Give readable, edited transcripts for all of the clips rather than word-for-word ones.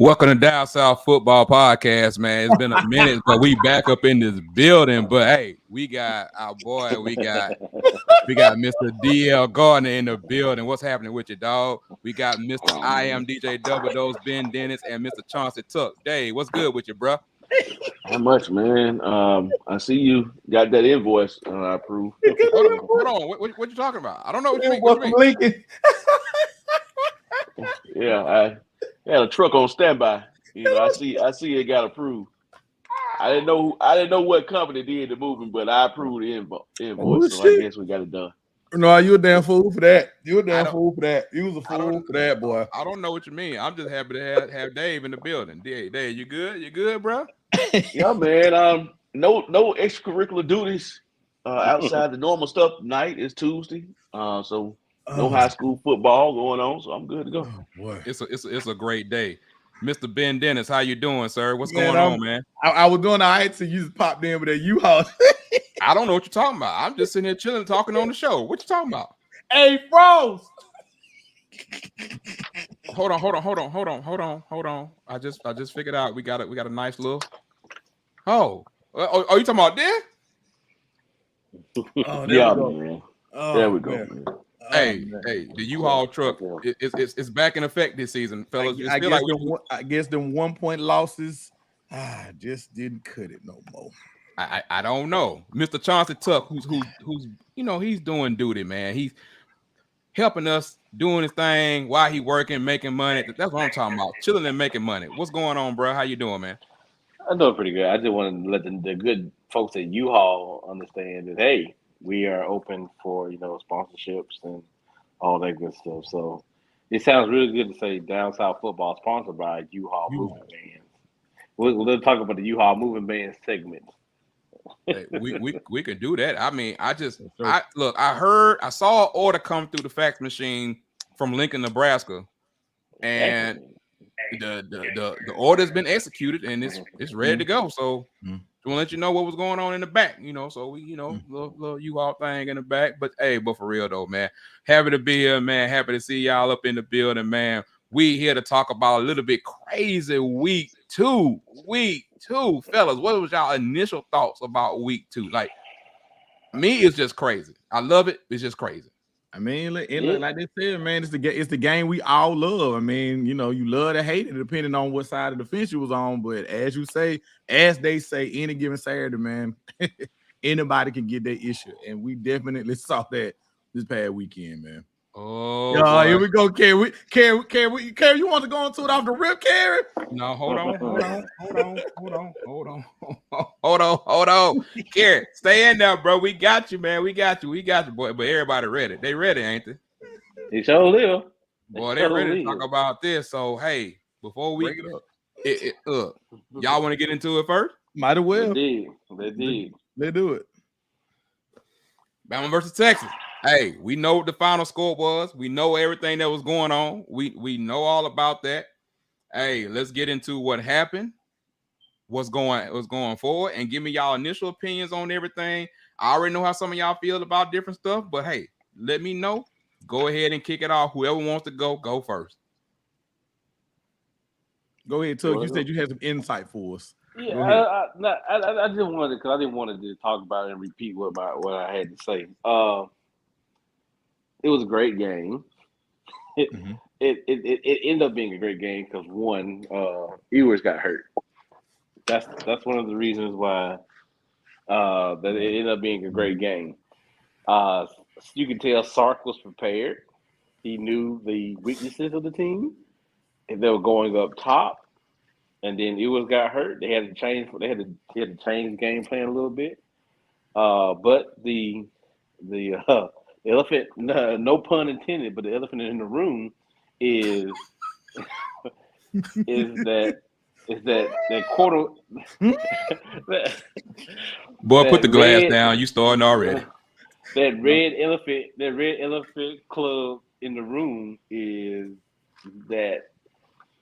Welcome to Down South Football Podcast, man. It's been a minute, but we back up in this building. But hey, we got our boy, we got Mr. DL Gardner in the building. What's happening with you, dog? We got Mr. I am DJ Double Dose, Ben Dennis, and Mr. Chauncey Tuck. Dave, what's good with you, bro? How much, man? I see you got that invoice. I approve. Hold on. What you talking about? I don't know what you mean. What you mean? Lincoln. Yeah, I had a truck on standby. You know, I see it got approved. I didn't know what company did the moving, but I approved the invoice. So I guess we got it done. No, you a damn fool for that. You a damn fool for that. You was a fool for that, boy. I don't know what you mean. I'm just happy to have Dave in the building. Dave, you good? You good, bro? Yeah, man. No extracurricular duties outside the normal stuff. Tonight is Tuesday. So no high school football going on, so I'm good to go. Oh, boy. It's a great day. Mr. Ben Dennis, how you doing, sir? What's going on, man? I was doing all right, so you just popped in with that U-Haul. I don't know what you're talking about. I'm just sitting here chilling, talking on the show. What you talking about? Hey, Froze. Hold on. I just figured out we got a nice little. Oh, you talking about there? Oh, Yeah, man. Oh, there we go, man. man. Hey, the U-Haul truck it's back in effect this season, fellas. I guess them 1 point losses, just didn't cut it no more. I don't know. Mr. Chauncey Tuck, who's he's doing duty, man. He's helping us doing his thing while he working, making money. That's what I'm talking about. Chilling and making money. What's going on, bro? How you doing, man? I'm doing pretty good. I just want to let the good folks at U-Haul understand that, hey, we are open for, sponsorships and all that good stuff. So it sounds really good to say Down South Football sponsored by U-Haul Moving Bands. We'll talk about the U-Haul Moving Bands segment. Hey, we can do that. I mean, I saw an order come through the fax machine from Lincoln, Nebraska, and the order's been executed and it's ready to go. So to let you know what was going on in the back, so we, little U-Haul thing in the back. But for real though, man, happy to be here, man. Happy to see y'all up in the building, man. We here to talk about a little bit crazy week two, fellas. What was y'all initial thoughts about week 2? Like, me, it's just crazy. I love it. It's just crazy. I mean, like they said, man, it's the game we all love. I mean, you love to hate it depending on what side of the fence you was on. But as they say, any given Saturday, man, anybody can get their issue, and we definitely saw that this past weekend, man. Oh, here we go, Carrie. Carrie, you want to go into it off the rip, Carrie? No, hold on. Carrie, stay in there, bro. We got you, man. We got you, boy. But everybody ready. They ready, ain't they? They sure live. Boy, they ready to talk about this. So, hey, before we y'all want to get into it first? Might as well. They did. They do it. Bama versus Texas. Hey, we know what the final score was. We know everything that was going on. We know all about that. Hey, let's get into what happened, what's going forward, and give me y'all initial opinions on everything. I already know how some of y'all feel about different stuff, but hey, let me know. Go ahead and kick it off. Whoever wants to go first. Go ahead, Tug. You said you had some insight for us. Yeah, I just wanted, because I didn't want to talk about it and repeat what I had to say. It was a great game. It ended up being a great game because one, Ewers got hurt. That's one of the reasons why that it ended up being a great game. You can tell Sark was prepared. He knew the weaknesses of the team, and they were going up top. And then Ewers got hurt. They had to change. He had to change the game plan a little bit. But the elephant, no pun intended, but the elephant in the room is that quarter. Boy, put the glass down. You starting already. That red elephant club in the room is that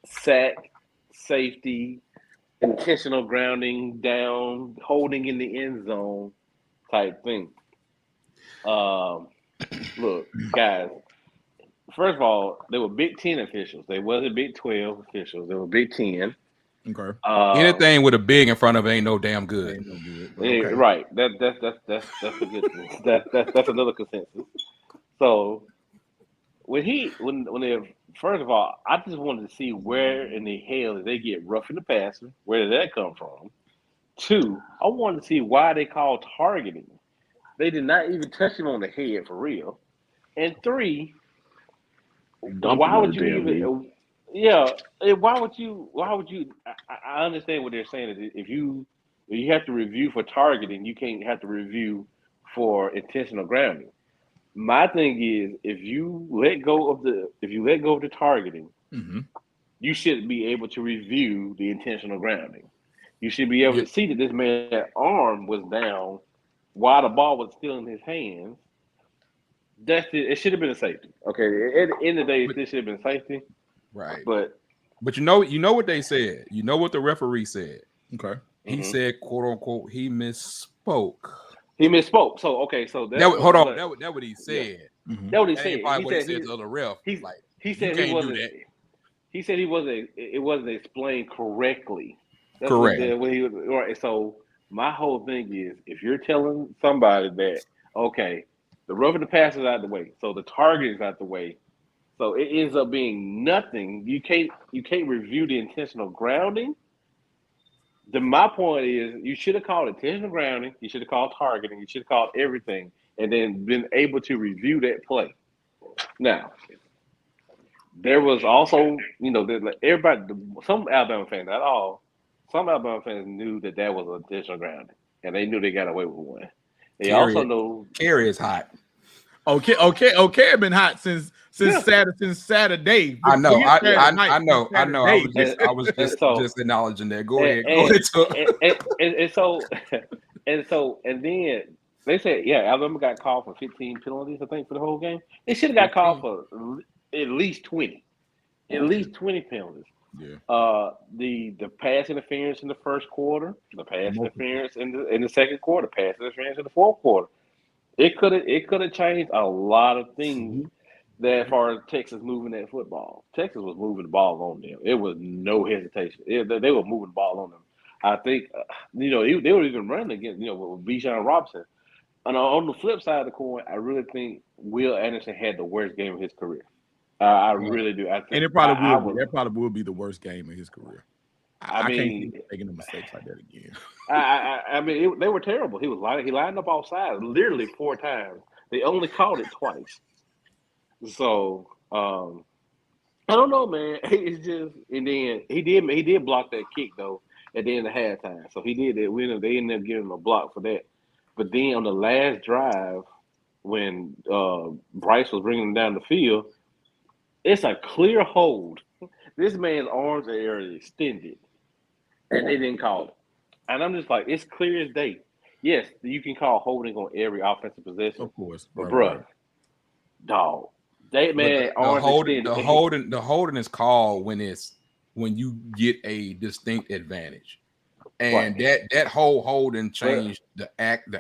sack, safety, intentional grounding down, holding in the end zone type thing. Look, guys, first of all, they were Big Ten officials. They wasn't Big 12 officials. They were Big Ten. Okay. Anything with a big in front of it ain't no damn good. Ain't no good. Okay. Right. That's a good thing. That's another consensus. So when they first of all, I just wanted to see where in the hell did they get roughing the passer? Where did that come from? 2, I wanted to see why they called targeting. They did not even touch him on the head for real. And 3, why would you even? Yeah, why would you? I understand what they're saying. Is if you have to review for targeting, you can't have to review for intentional grounding. My thing is, if you let go of the targeting, you should be able to review the intentional grounding. You should be able to see that this man's arm was down while the ball was still in his hands. That's it. It should have been a safety. Okay, at the end of the day, it should have been safety. Right. But you know what they said. You know what the referee said. Okay. He said, quote unquote, he misspoke. He misspoke. So that's hold on. That what he said. Yeah. That's what he said. Probably what he said to the other ref. He said he wasn't. He said he wasn't. It wasn't explained correctly. That's correct. When he was right. So my whole thing is, if you're telling somebody that, okay, the roughing the pass is out the way, so the target is out the way, so it ends up being nothing. You can't review the intentional grounding. Then my point is, you should have called intentional grounding. You should have called targeting. You should have called everything, and then been able to review that play. Now, there was also, everybody, some Alabama fans, not all, some Alabama fans knew that was intentional grounding, and they knew they got away with one. They also know Kerry is hot. Okay, been hot since Saturday. I know. I know. I was just acknowledging that. Go ahead. And then they said, Alabama got called for 15 penalties, I think, for the whole game. They should have got called for at least 20. At least 20 penalties. Yeah. The pass interference in the first quarter, the pass interference in the second quarter, pass interference in the fourth quarter. It could have changed a lot of things that as far as Texas moving that football. Texas was moving the ball on them. It was no hesitation. They were moving the ball on them. I think they were even running against with Bijan Robinson. And on the flip side of the coin, I really think Will Anderson had the worst game of his career. I really do. I think, and it probably that probably will be the worst game of his career. I can't keep making mistakes like that again. I mean, they were terrible. He lined up off sides literally 4 times. They only called it twice. So I don't know, man. It's just, and then he did block that kick though at the end of halftime. So he did that. They ended up giving him a block for that. But then on the last drive, when Bryce was bringing him down the field, it's a clear hold. This man's arms are extended, and they didn't call it. And I'm just like, it's clear as day. Yes, you can call holding on every offensive possession, of course, but dog, that man arms extended. The holding is called when you get a distinct advantage, and that whole holding changed the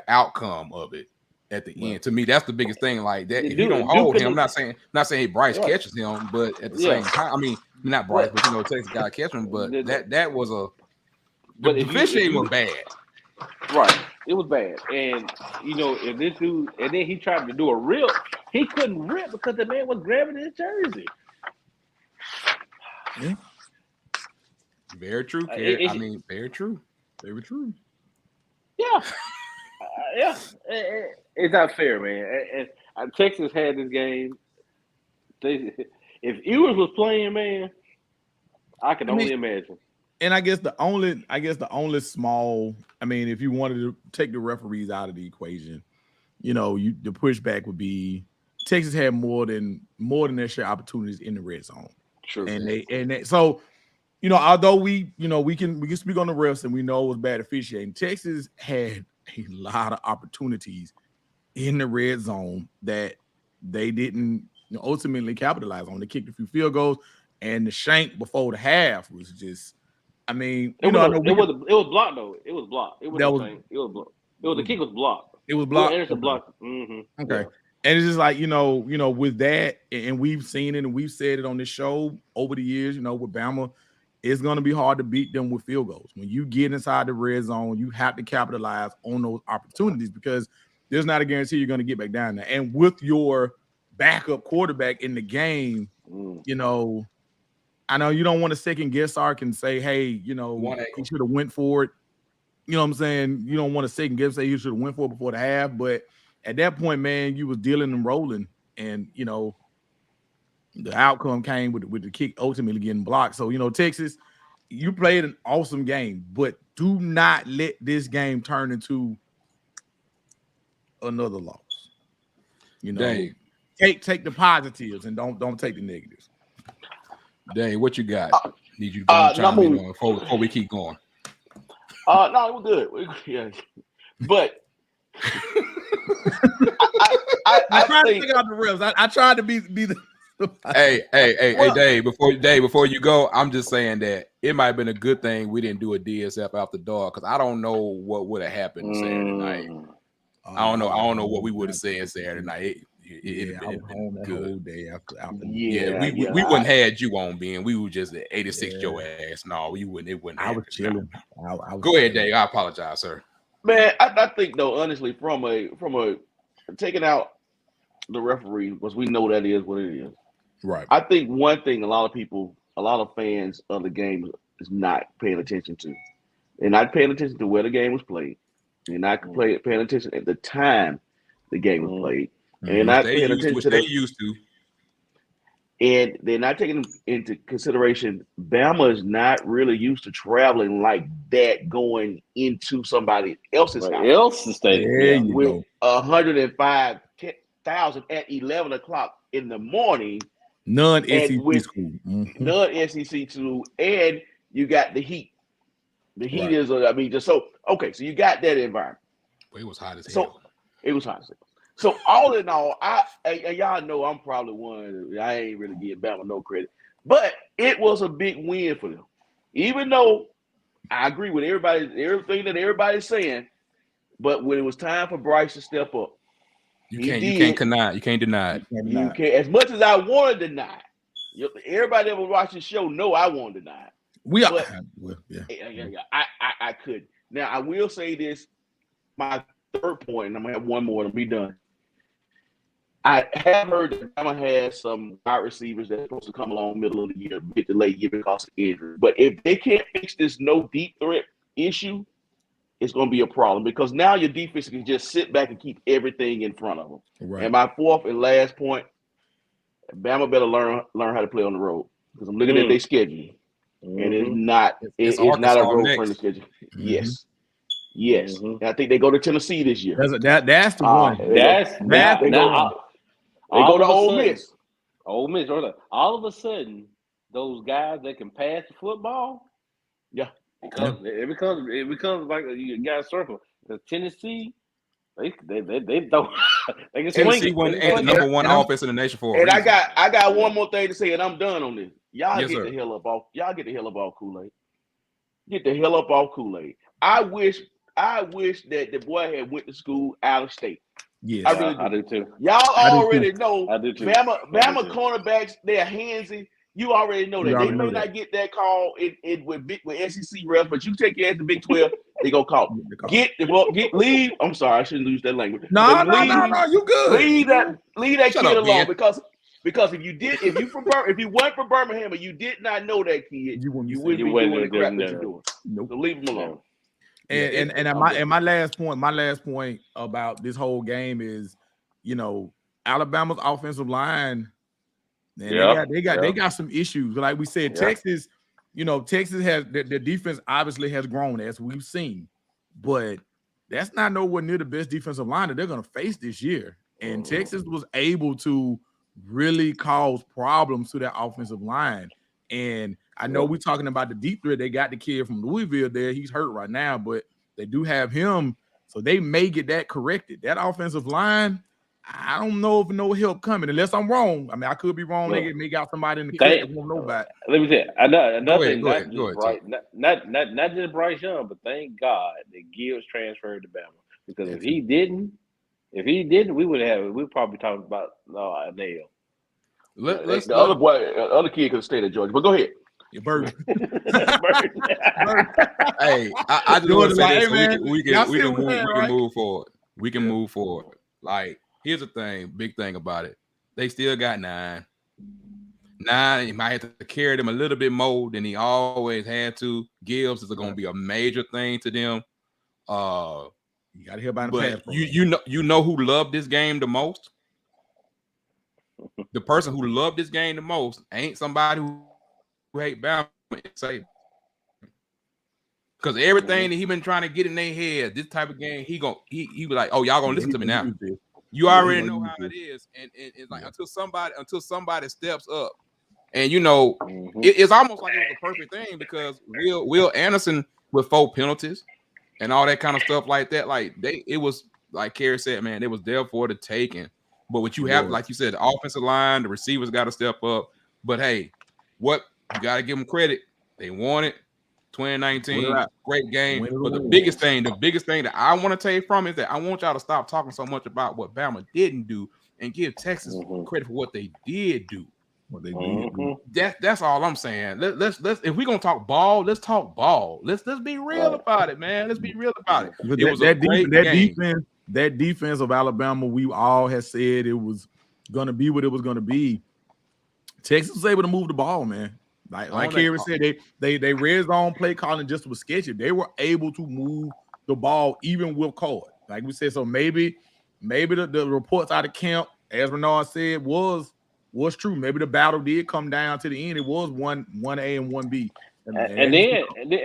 outcome of it. At the end, to me, that's the biggest thing. Like that, if you don't hold him, I'm not saying Bryce catches him, but at the same time, I mean, not Bryce, but Texas got to catch him. But that was the officiating was bad. Right, it was bad, and if this dude, and then he tried to do a rip, he couldn't rip because the man was grabbing his jersey. Yeah. Very true. Very true. Very true. Yeah. It's not fair, man. And Texas had this game. If Ewers was playing, man, I can only imagine. And I guess the only small, if you wanted to take the referees out of the equation, the pushback would be Texas had more than their share opportunities in the red zone. True. So although we can speak on the refs and we know it was bad officiating, Texas had a lot of opportunities in the red zone that they didn't ultimately capitalize on. They kicked a few field goals, and the shank before the half was just, it was blocked though. It was blocked. It was blocked. The kick was blocked. It was blocked. Anderson blocked. Mm-hmm. Okay. And it's just like, with that, and we've seen it and we've said it on this show over the years, with Bama, it's going to be hard to beat them with field goals. When you get inside the red zone, you have to capitalize on those opportunities because there's not a guarantee you're going to get back down there. And with your backup quarterback in the game, I know you don't want to second guess Sark and say, hey, he should have went for it. You know what I'm saying? You don't want to second guess, say you should have went for it before the half. But at that point, man, you was dealing and rolling. And, the outcome came with the kick ultimately getting blocked. So, Texas, you played an awesome game, but do not let this game turn into another loss. Dang. Take the positives and don't take the negatives. Dang, what you got? Need you to chime in on before we keep going. No, we're good. Yeah. But I tried to take out the reps. I tried to be the Hey, Dave, before you go, I'm just saying that it might have been a good thing we didn't do a DSF after dark because I don't know what would have happened Saturday night. I don't know what we would have said Saturday night. It I was home that whole day after. We wouldn't had you on, being we were just 86 your ass. No, we wouldn't. It wouldn't. I was chilling. Go ahead, Dave. I apologize, sir. Man, I think though, honestly, from a taking out the referee, because we know that is what it is. Right. I think one thing a lot of fans of the game is not paying attention to. They're not paying attention to where the game was played. They're not paying attention at the time the game was played. And they're not paying attention to they used to. And they're not taking into consideration Bama is not really used to traveling like that going into somebody else's stadium with 105,000 at 11 o'clock in the morning. Non-SEC school. Non-SEC school, and you got the heat. The heat is, so you got that environment. Well, it was hot as hell. It was hot as hell. So all in all, y'all know I'm probably one. I ain't really giving Bama no credit, but it was a big win for them. Even though I agree with everything that everybody's saying, but when it was time for Bryce to step up, you can't deny it. You can't. As much as I want to deny it, everybody that was watching the show know I want to deny it. I couldn't. Now I will say this: my third point, and I'm gonna have one more and I'll be done. I have heard that Bama has some wide receivers that are supposed to come along middle of the year, a bit delayed because of injury. But if they can't fix this no deep threat issue, it's going to be a problem because now your defense can just sit back and keep everything in front of them. Right. And my fourth and last point, Bama better learn how to play on the road because I'm looking at their schedule, and it's not a road-friendly schedule. Yes. And I think they go to Tennessee this year. That's the one. They go to Ole Miss. Ole Miss. All of a sudden, those guys that can pass the football, it becomes like you got a circle. The Tennessee, they throw. They can Tennessee ain't the number one offense in the nation for a reason. I got one more thing to say, and I'm done on this. Y'all get the hell up off Kool-Aid. Get the hell up off Kool-Aid. I wish that the boy had went to school out of state. Yes, I do too. Y'all already know I do too. Bama cornerbacks, they're handsy. You already know that. They may not get that call with SEC refs, but you take your ass to Big 12, they go call. Leave. I'm sorry, I shouldn't use that language. No, you good. Leave that kid alone because if you went for Birmingham and you did not know that kid, you wouldn't be doing the crap that you're doing. Nope. So leave him alone. And my last point about this whole game is, Alabama's offensive line. Man, they got some issues. Like we said, Texas, Texas has their defense obviously has grown as we've seen, but that's not nowhere near the best defensive line that they're going to face this year. And Texas was able to really cause problems to that offensive line. And I know we're talking about the deep threat. They got the kid from Louisville there. He's hurt right now, but they do have him. So they may get that corrected. That offensive line, I don't know if no help coming, unless I'm wrong. I mean, I could be wrong. They may got somebody in the clip that won't know about it. Let me say another thing. Not just Bryce Young, but thank God that Gibbs transferred to Bama. Because if he didn't, If he didn't, we'd probably talk about Nail. The other kid could have stayed at Georgia. But go ahead. Your bird. Hey, I just want to say this. Hey, we can move forward. We can move forward. Like, here's the thing, big thing about it. They still got 9. He might have to carry them a little bit more than he always had to. Gibbs is going to be a major thing to them. You got to hear about the pass. You know who loved this game the most? The person who loved this game the most ain't somebody who hate Bama. Say, because everything that he been trying to get in their head, this type of game, he was like, oh, y'all gonna listen to me now. You already know how it is, and it's like until somebody steps up, and it's almost like it was a perfect thing because Will Anderson with 4 penalties and all that kind of stuff like that, it was like Kerry said, man, it was there for the taking. But what you have, like you said, the offensive line, the receivers got to step up. But hey, what you got to give them credit, they won it. 2019, great game. But the biggest thing that I want to take from it is that I want y'all to stop talking so much about what Bama didn't do and give Texas credit for what they did do. What they did. That's all I'm saying. Let's if we're gonna talk ball, let's talk ball. Let's be real about it, man. Let's be real about it. It was a great game. That defense of Alabama, we all had said it was gonna be what it was gonna be. Texas was able to move the ball, man. Like Kerry said, they red zone play calling just was sketchy. They were able to move the ball even with Cole. Like we said, so maybe the reports out of camp, as Renard said, was true. Maybe the battle did come down to the end. It was 1A and 1B. And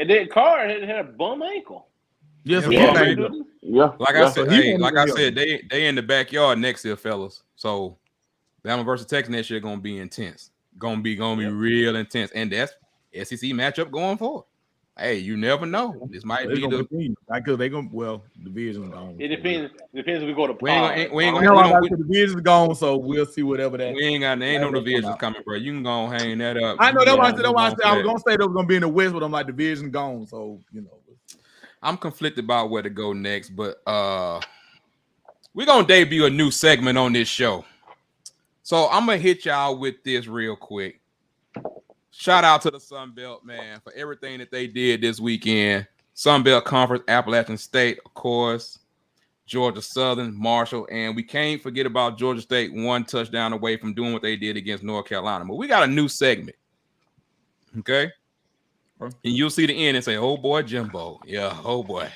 then Carr had a bum ankle. Yes, Like I said, they in the backyard next year, fellas. So Bama versus Texas next year gonna be intense. Gonna be real intense, and that's SEC matchup going forward. Hey, you never know. This might be the division's gone. It depends if we go to the division's gone, so we'll see whatever that. Ain't no divisions coming, bro. You can go hang that up. I know that's why I said I was gonna say they was gonna be in the West, but I'm like division gone, so I'm conflicted about where to go next, but we're gonna debut a new segment on this show. So I'm gonna hit y'all with this real quick. Shout out to the Sun Belt, man, for everything that they did this weekend. Sun Belt Conference, Appalachian State, of course, Georgia Southern, Marshall, and we can't forget about Georgia State 1 touchdown away from doing what they did against North Carolina. But we got a new segment, okay? And you'll see the end and say, "Oh boy, Jimbo, yeah, oh boy,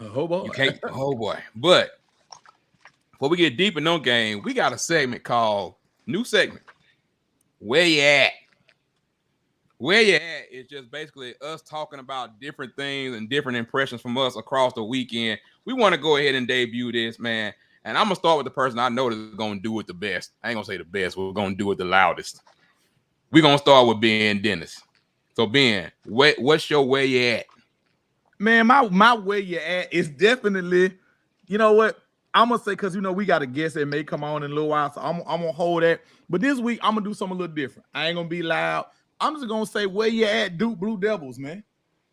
oh boy, you can't, oh boy." But before we get deep in no game, we got a segment called new segment. Where you at? Where you at is just basically us talking about different things and different impressions from us across the weekend. We want to go ahead and debut this, man. And I'm gonna start with the person I know that's gonna do it the best. I ain't gonna say the best, we're gonna do it the loudest. We're gonna start with Ben Dennis. So Ben, what's your where you at? Man, my where you at is definitely, you know what? I'm gonna say, because we got a guest that may come on in a little while, so I'm gonna hold that. But this week I'm gonna do something a little different. I ain't gonna be loud. I'm just gonna say where you at, Duke Blue Devils, man.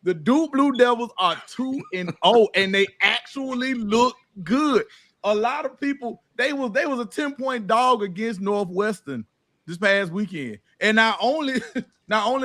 The Duke Blue Devils are 2-0, and they actually look good. A lot of people, they was a 10-point dog against Northwestern this past weekend, and not only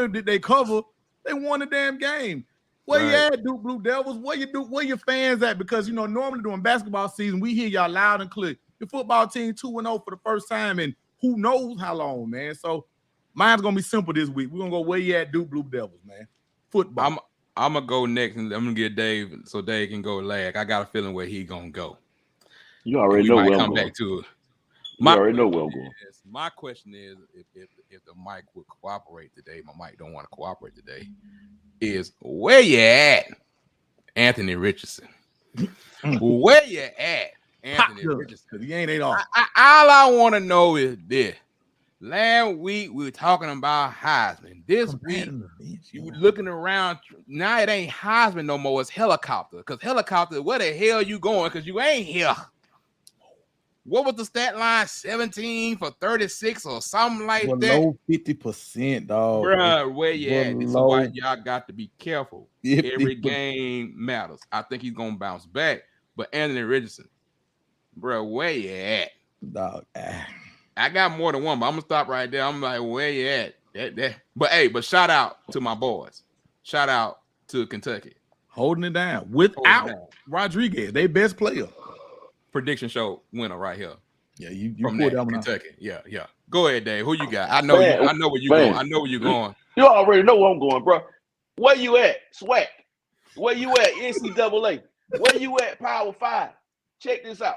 did they cover, they won the damn game. Where you at, Duke Blue Devils? Where your fans at? Because normally during basketball season, we hear y'all loud and clear. The football team 2-0 for the first time in who knows how long, man. So mine's gonna be simple this week. We're gonna go where you at, Duke Blue Devils, man. Football. I'm gonna go next, and I'm gonna get Dave so Dave can go lag. I got a feeling where he gonna go. You already know where I'm going. Back to it. You already know where I'm going. My question is, if the mic would cooperate today, my mic don't want to cooperate today. Is where you at, Anthony Richardson? Where you at, Anthony Richardson? He ain't all. All I want to know is this. Last week we were talking about Heisman. This week you were looking around. Now it ain't Heisman no more. It's helicopter. Because helicopter, where the hell you going? Because you ain't here. What was the stat line? 17 for 36 or something like that? Below 50%, dog. Bruh, where you at? This is why y'all got to be careful. Every game matters. I think he's going to bounce back. But Anthony Richardson, bro, where you at? Dog. I got more than one, but I'm gonna stop right there. I'm like, where you at? But shout out to my boys. Shout out to Kentucky. Holding it down without Rodriguez, they best player. Prediction show winner right here. Yeah, you from pulled that, that Kentucky. Yeah. Go ahead, Dave. Who you got? I know where you're going. I know where you're going. You already know where I'm going, bro. Where you at, Swag? Where you at, NCAA? Where you at, Power 5? Check this out.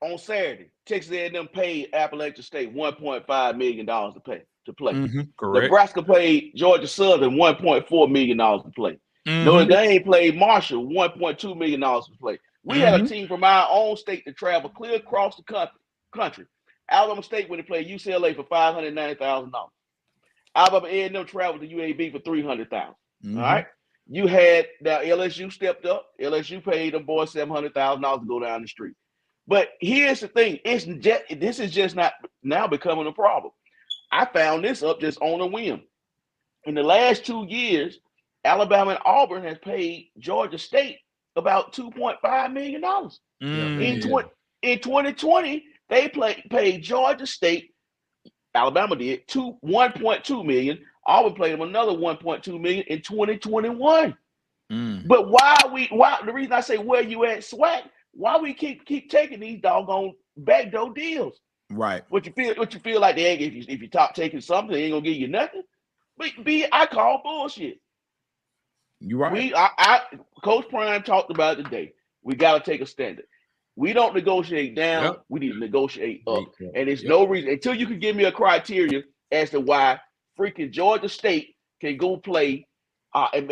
On Saturday, Texas A&M paid Appalachian State $1.5 million to play. Mm-hmm. Correct. Nebraska paid Georgia Southern $1.4 million to play. Mm-hmm. Notre Dame played Marshall $1.2 million to play. We had a team from our own state to travel clear across the country. Alabama State when they played UCLA for $590,000. Alabama A&M traveled to UAB for $300,000. Mm-hmm. All right. You had now LSU stepped up. LSU paid them boys $700,000 to go down the street. But here's the thing: this is just not now becoming a problem. I found this up just on a whim. In the last 2 years, Alabama and Auburn has paid Georgia State about $2.5 million. In 2020, they paid Georgia State. Alabama did $1.2 million. Auburn played them another $1.2 million in 2021. But why the reason I say where you at, Swag? Why we keep taking these doggone backdoor deals? Right. What you feel like they ain't, if you top taking something, they ain't gonna give you nothing. But I call bullshit. You right. Coach Prime talked about it today. We gotta take a standard. We don't negotiate down, we need to negotiate up. And there's no reason until you can give me a criteria as to why freaking Georgia State can go play and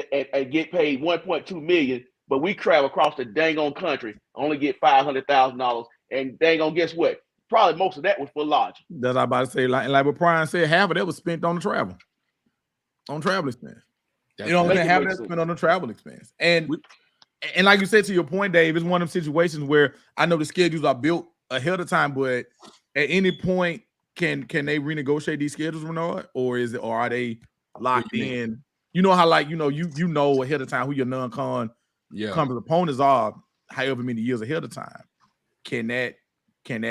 get paid $1.2 million. But we travel across the dang on country, only get $500,000, and dang on, guess what? Probably most of that was for lodging. That's what I about to say. Like what Brian said, half of that was spent on the travel expense. You know what I'm saying? Half of that spent on the travel expense. And like you said, to your point, Dave, it's one of them situations where I know the schedules are built ahead of time, but at any point, can they renegotiate these schedules, Renard, or are they locked in? You know how you know ahead of time who your non-con conference opponents are, however many years ahead of time. Can that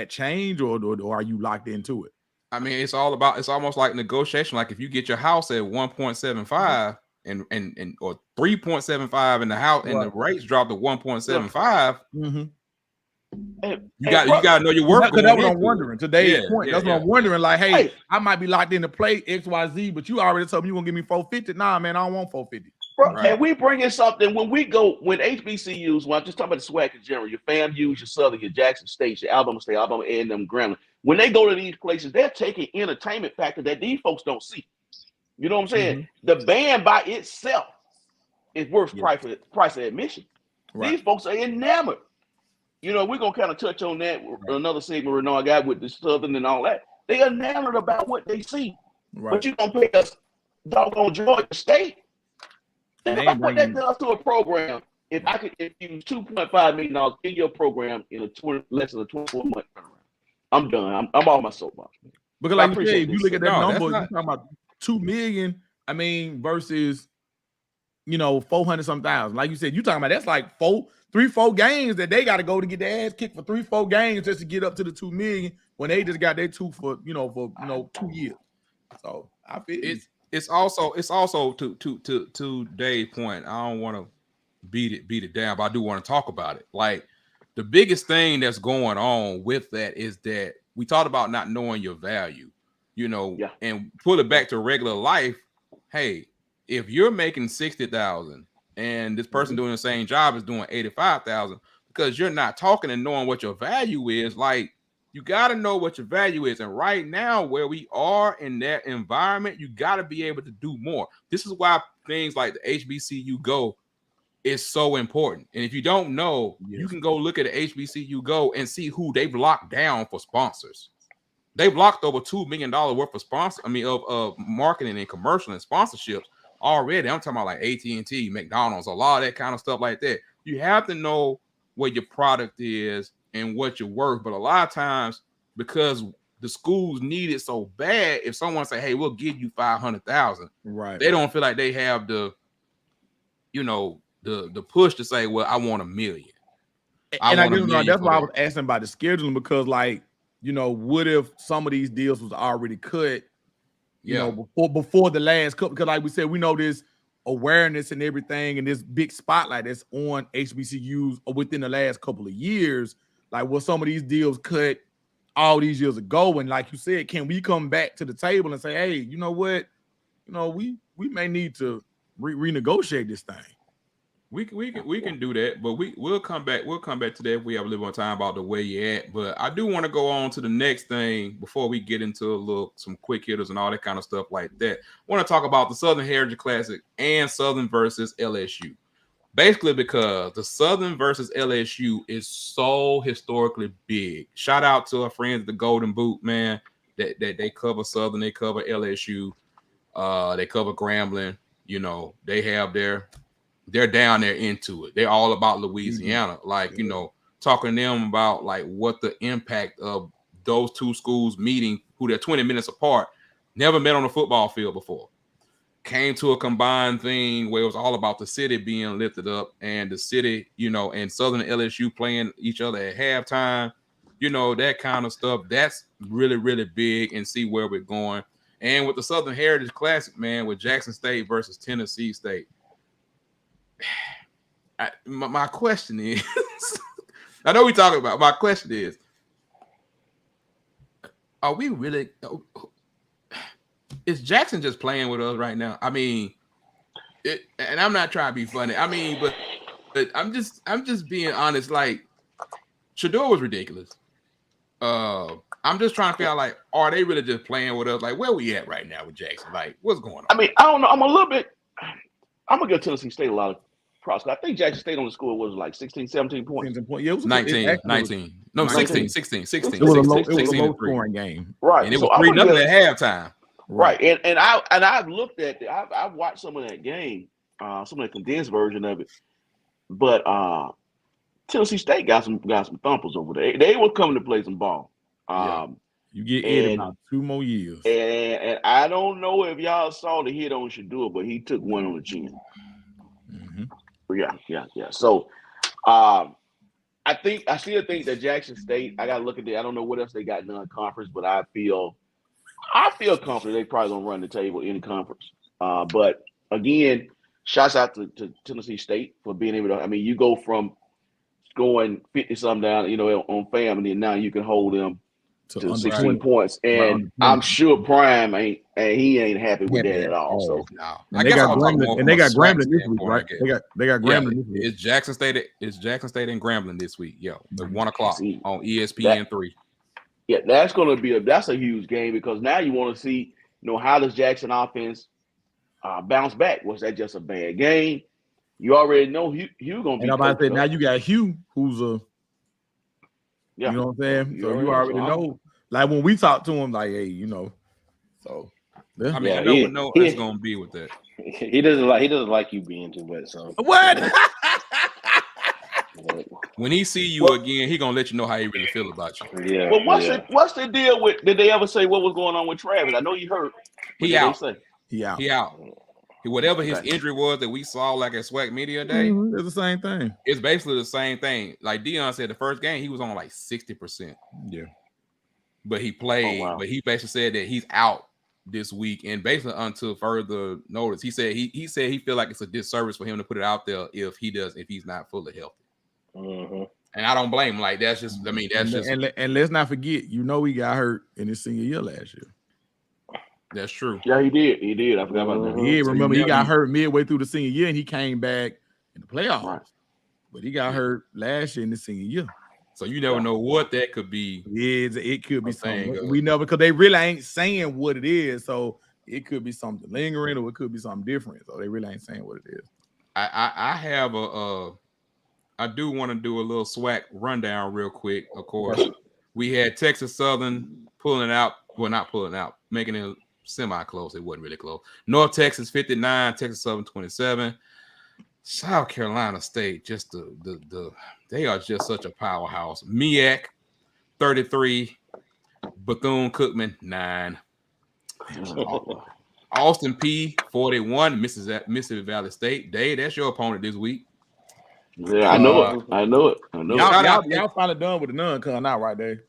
change, or are you locked into it? I mean, it's almost like negotiation. Like if you get your house at 1.75 and or 3.75 in the house, and the rates drop to 1.75. You got to know your work. That's what I'm wondering. Today's point. That's what I'm wondering. Like, hey, I might be locked in to play XYZ, but you already told me you're gonna give me $450. Nah, man, I don't want $450. Bro, and we bring in something when HBCUs, when I'm just talking about the SWAC in general, your FAMUs, your Southern, your Jackson State, your Alabama State, Alabama A&M, Grambling, when they go to these places, they're taking entertainment factor that these folks don't see. You know what I'm saying? The band by itself is worth price of admission. These folks are enamored. You know, we're gonna kind of touch on that another segment Renard got with the Southern and all that. They are enamored about what they see. But you're gonna pay us doggone Georgia State. What that does to a program, if I could use $2.5 million in your program in less than a 24-month turnaround, I'm done. I'm off my soapbox. Because like you said, if you look at that number, you're talking about $2 million. I mean, versus 400-some thousand. Like you said, you talking about that's like 3-4 games that they got to go to get their ass kicked for 3-4 games just to get up to the $2 million when they just got their two for 2 years. So I feel It's also to Dave's point. I don't want to beat it down, but I do want to talk about it. Like the biggest thing that's going on with that is that we talked about not knowing your value, and pull it back to regular life. Hey, if you're making 60,000 and this person doing the same job is doing 85,000, because you're not talking and knowing what your value is, like. You got to know what your value is. And right now, where we are in that environment, you got to be able to do more. This is why things like the HBCU Go is so important. And if you don't know, you can go look at the HBCU Go and see who they've locked down for sponsors. They've locked over $2 million worth of of marketing and commercial and sponsorships already. I'm talking about like AT&T, McDonald's, a lot of that kind of stuff like that. You have to know what your product is and what you're worth. But a lot of times, because the schools need it so bad, if someone say, hey, we'll give you 500,000, they don't feel like they have the push to say, well, I want $1 million. And I guess that's why I was asking about the scheduling, because, like, you know, what if some of these deals was already cut, you know, before the last couple? Because, like we said, we know this awareness and everything, and this big spotlight that's on HBCUs within the last couple of years. Like, well, some of these deals cut all these years ago, and like you said, can we come back to the table and say, hey, you know what, you know, we may need to renegotiate this thing. We can do that, but we'll come back. We'll come back to that if we have a little more time about the way you're at. But I do want to go on to the next thing before we get into some quick hitters and all that kind of stuff like that. I want to talk about the Southern Heritage Classic and Southern versus LSU. Basically, because the Southern versus LSU is so historically big. Shout out to our friends at the Golden Boot, man. That they cover Southern, they cover LSU, they cover Grambling. You know, they have they're down there into it. They're all about Louisiana. Like, you know, talking to them about like what the impact of those two schools meeting, who they're 20 minutes apart, never met on a football field before. Came to a combined thing where it was all about the city being lifted up, and the city, you know, and Southern and LSU playing each other at halftime, you know, that kind of stuff. That's really, really big, and see where we're going. And with the Southern Heritage Classic, man, with Jackson State versus Tennessee State, my question is, I know we talking about, my question is, are we really, is Jackson just playing with us right now? I mean, and I'm not trying to be funny. I mean, but I'm just being honest. Like, Shedeur was ridiculous. I'm just trying to figure out, like, are they really just playing with us? Like, where we at right now with Jackson? Like, what's going on? I mean, I don't know. I'm gonna give Tennessee State a lot of props. I think Jackson State on the score was like 16, 17 points. Yeah, it was 19. No, 16. It was a low scoring game. Right. And it was 3-0 at halftime. Right. And I've looked at I've watched some of that game, some of the condensed version of it. But Tennessee State got some thumpers over there. They were coming to play some ball. You get Ed about 2 more years. And I don't know if y'all saw the hit on Shedeur, but he took one on the chin. Yeah. So I still think that Jackson State, I gotta look at it. I don't know what else they got non-conference, but I feel confident they probably gonna run the table in the conference. But again, shouts out to Tennessee State for being able to. I mean, you go from going 50-something down, you know, on FAM, and then now you can hold them to 16 points. And I'm sure Prime ain't happy with that at all. So no. And they got Grambling this week, right? They got Grambling this week. It's Jackson State and Grambling this week. At 1:00 on ESPN3. Yeah, that's a huge game, because now you want to see, you know, how does Jackson offense bounce back? Was that just a bad game? You already know Hugh gonna be. And I'm about to say, now you got Hugh, who's you know what I'm saying? So you already know. Like, when we talk to him, like, hey, you know. So yeah. I mean, I don't know what it's gonna be with that. He doesn't like you being too much. So what? When he see you again, he gonna let you know how he really feel about you. Yeah. But what's the deal with? Did they ever say what was going on with Travis? I know you heard. He out. He out. Whatever his injury was that we saw like at SWAC Media Day, it's the same thing. It's basically the same thing. Like Dion said, the first game he was on like 60%. Yeah. But he played. But he basically said that he's out this week, and basically until further notice, he said he feel like it's a disservice for him to put it out there if he's not fully healthy. And I don't blame him. Like, that's just, I mean, that's just. And let's not forget, you know, he got hurt in his senior year last year. That's true. Yeah, he did. I forgot about that. Yeah, remember, he got hurt midway through the senior year, and he came back in the playoffs. Right. But he got hurt last year in the senior year. So you never know what that could be. Yeah, it could be something. We never, because they really ain't saying what it is. So it could be something lingering, or it could be something different. So they really ain't saying what it is. I have I do want to do a little SWAC rundown real quick. Of course, we had Texas Southern pulling out. Well, not pulling out, making it semi-close. It wasn't really close. North Texas 59, Texas Southern 27. South Carolina State, just they are just such a powerhouse. MEAC 33, Bethune-Cookman 9. Austin P 41, Mississippi Valley State. Dave, that's your opponent this week. Yeah, I know it. I know it. I know it. Y'all finally done with the non-con now, right there?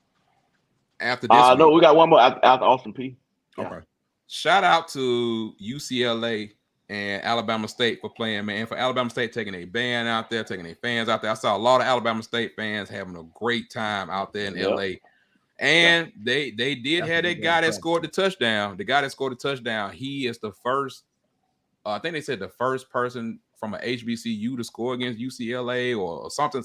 After this no, we got one more after Austin P. Yeah. Okay. Shout out to UCLA and Alabama State for playing, man. For Alabama State taking a band out there, taking their fans out there. I saw a lot of Alabama State fans having a great time out there in LA. And they did have that guy that scored the touchdown. The guy that scored the touchdown, he is the first, I think they said the first person from an HBCU to score against UCLA or something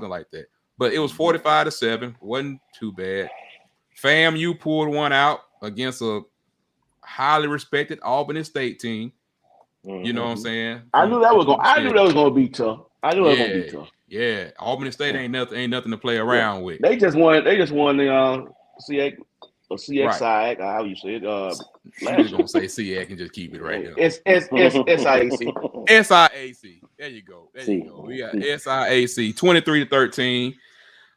like that. But it was 45-7. Wasn't too bad. FAMU pulled one out against a highly respected Albany State team. You know what I'm saying? I knew that was gonna be tough. Yeah, Albany State ain't nothing to play around with. They just won the CX side, how you say it. You're gonna say CX and just keep it right there. It's SIAC. SIAC. There you go. We got SIAC 23-13.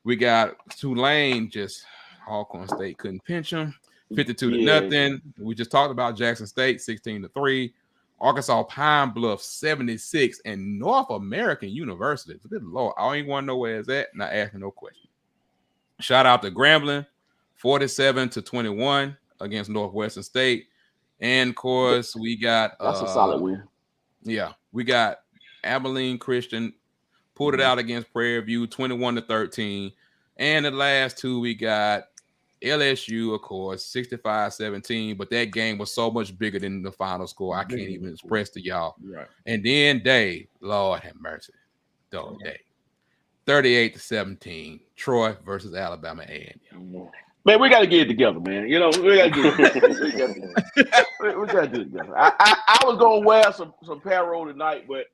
We got Tulane, just Alcorn State couldn't pinch them. 52-0. We just talked about Jackson State 16-3. Arkansas Pine Bluff 76, and North American University. Good Lord, I don't even want to know where it's at. Not asking no question. Shout out to Grambling 47-21 against Northwestern State. And of course, we got that's a solid win. Yeah, we got Abilene Christian pulled it out against Prairie View 21-13. And the last two we got LSU, of course, 65-17, but that game was so much bigger than the final score. I can't even express to y'all. Right. And then Dave, Lord have mercy, dog day, 38-17, Troy versus Alabama A&M. Man, we got to get it together, man. You know, we got to get it together. We got to do it together. I was gonna wear some apparel tonight, but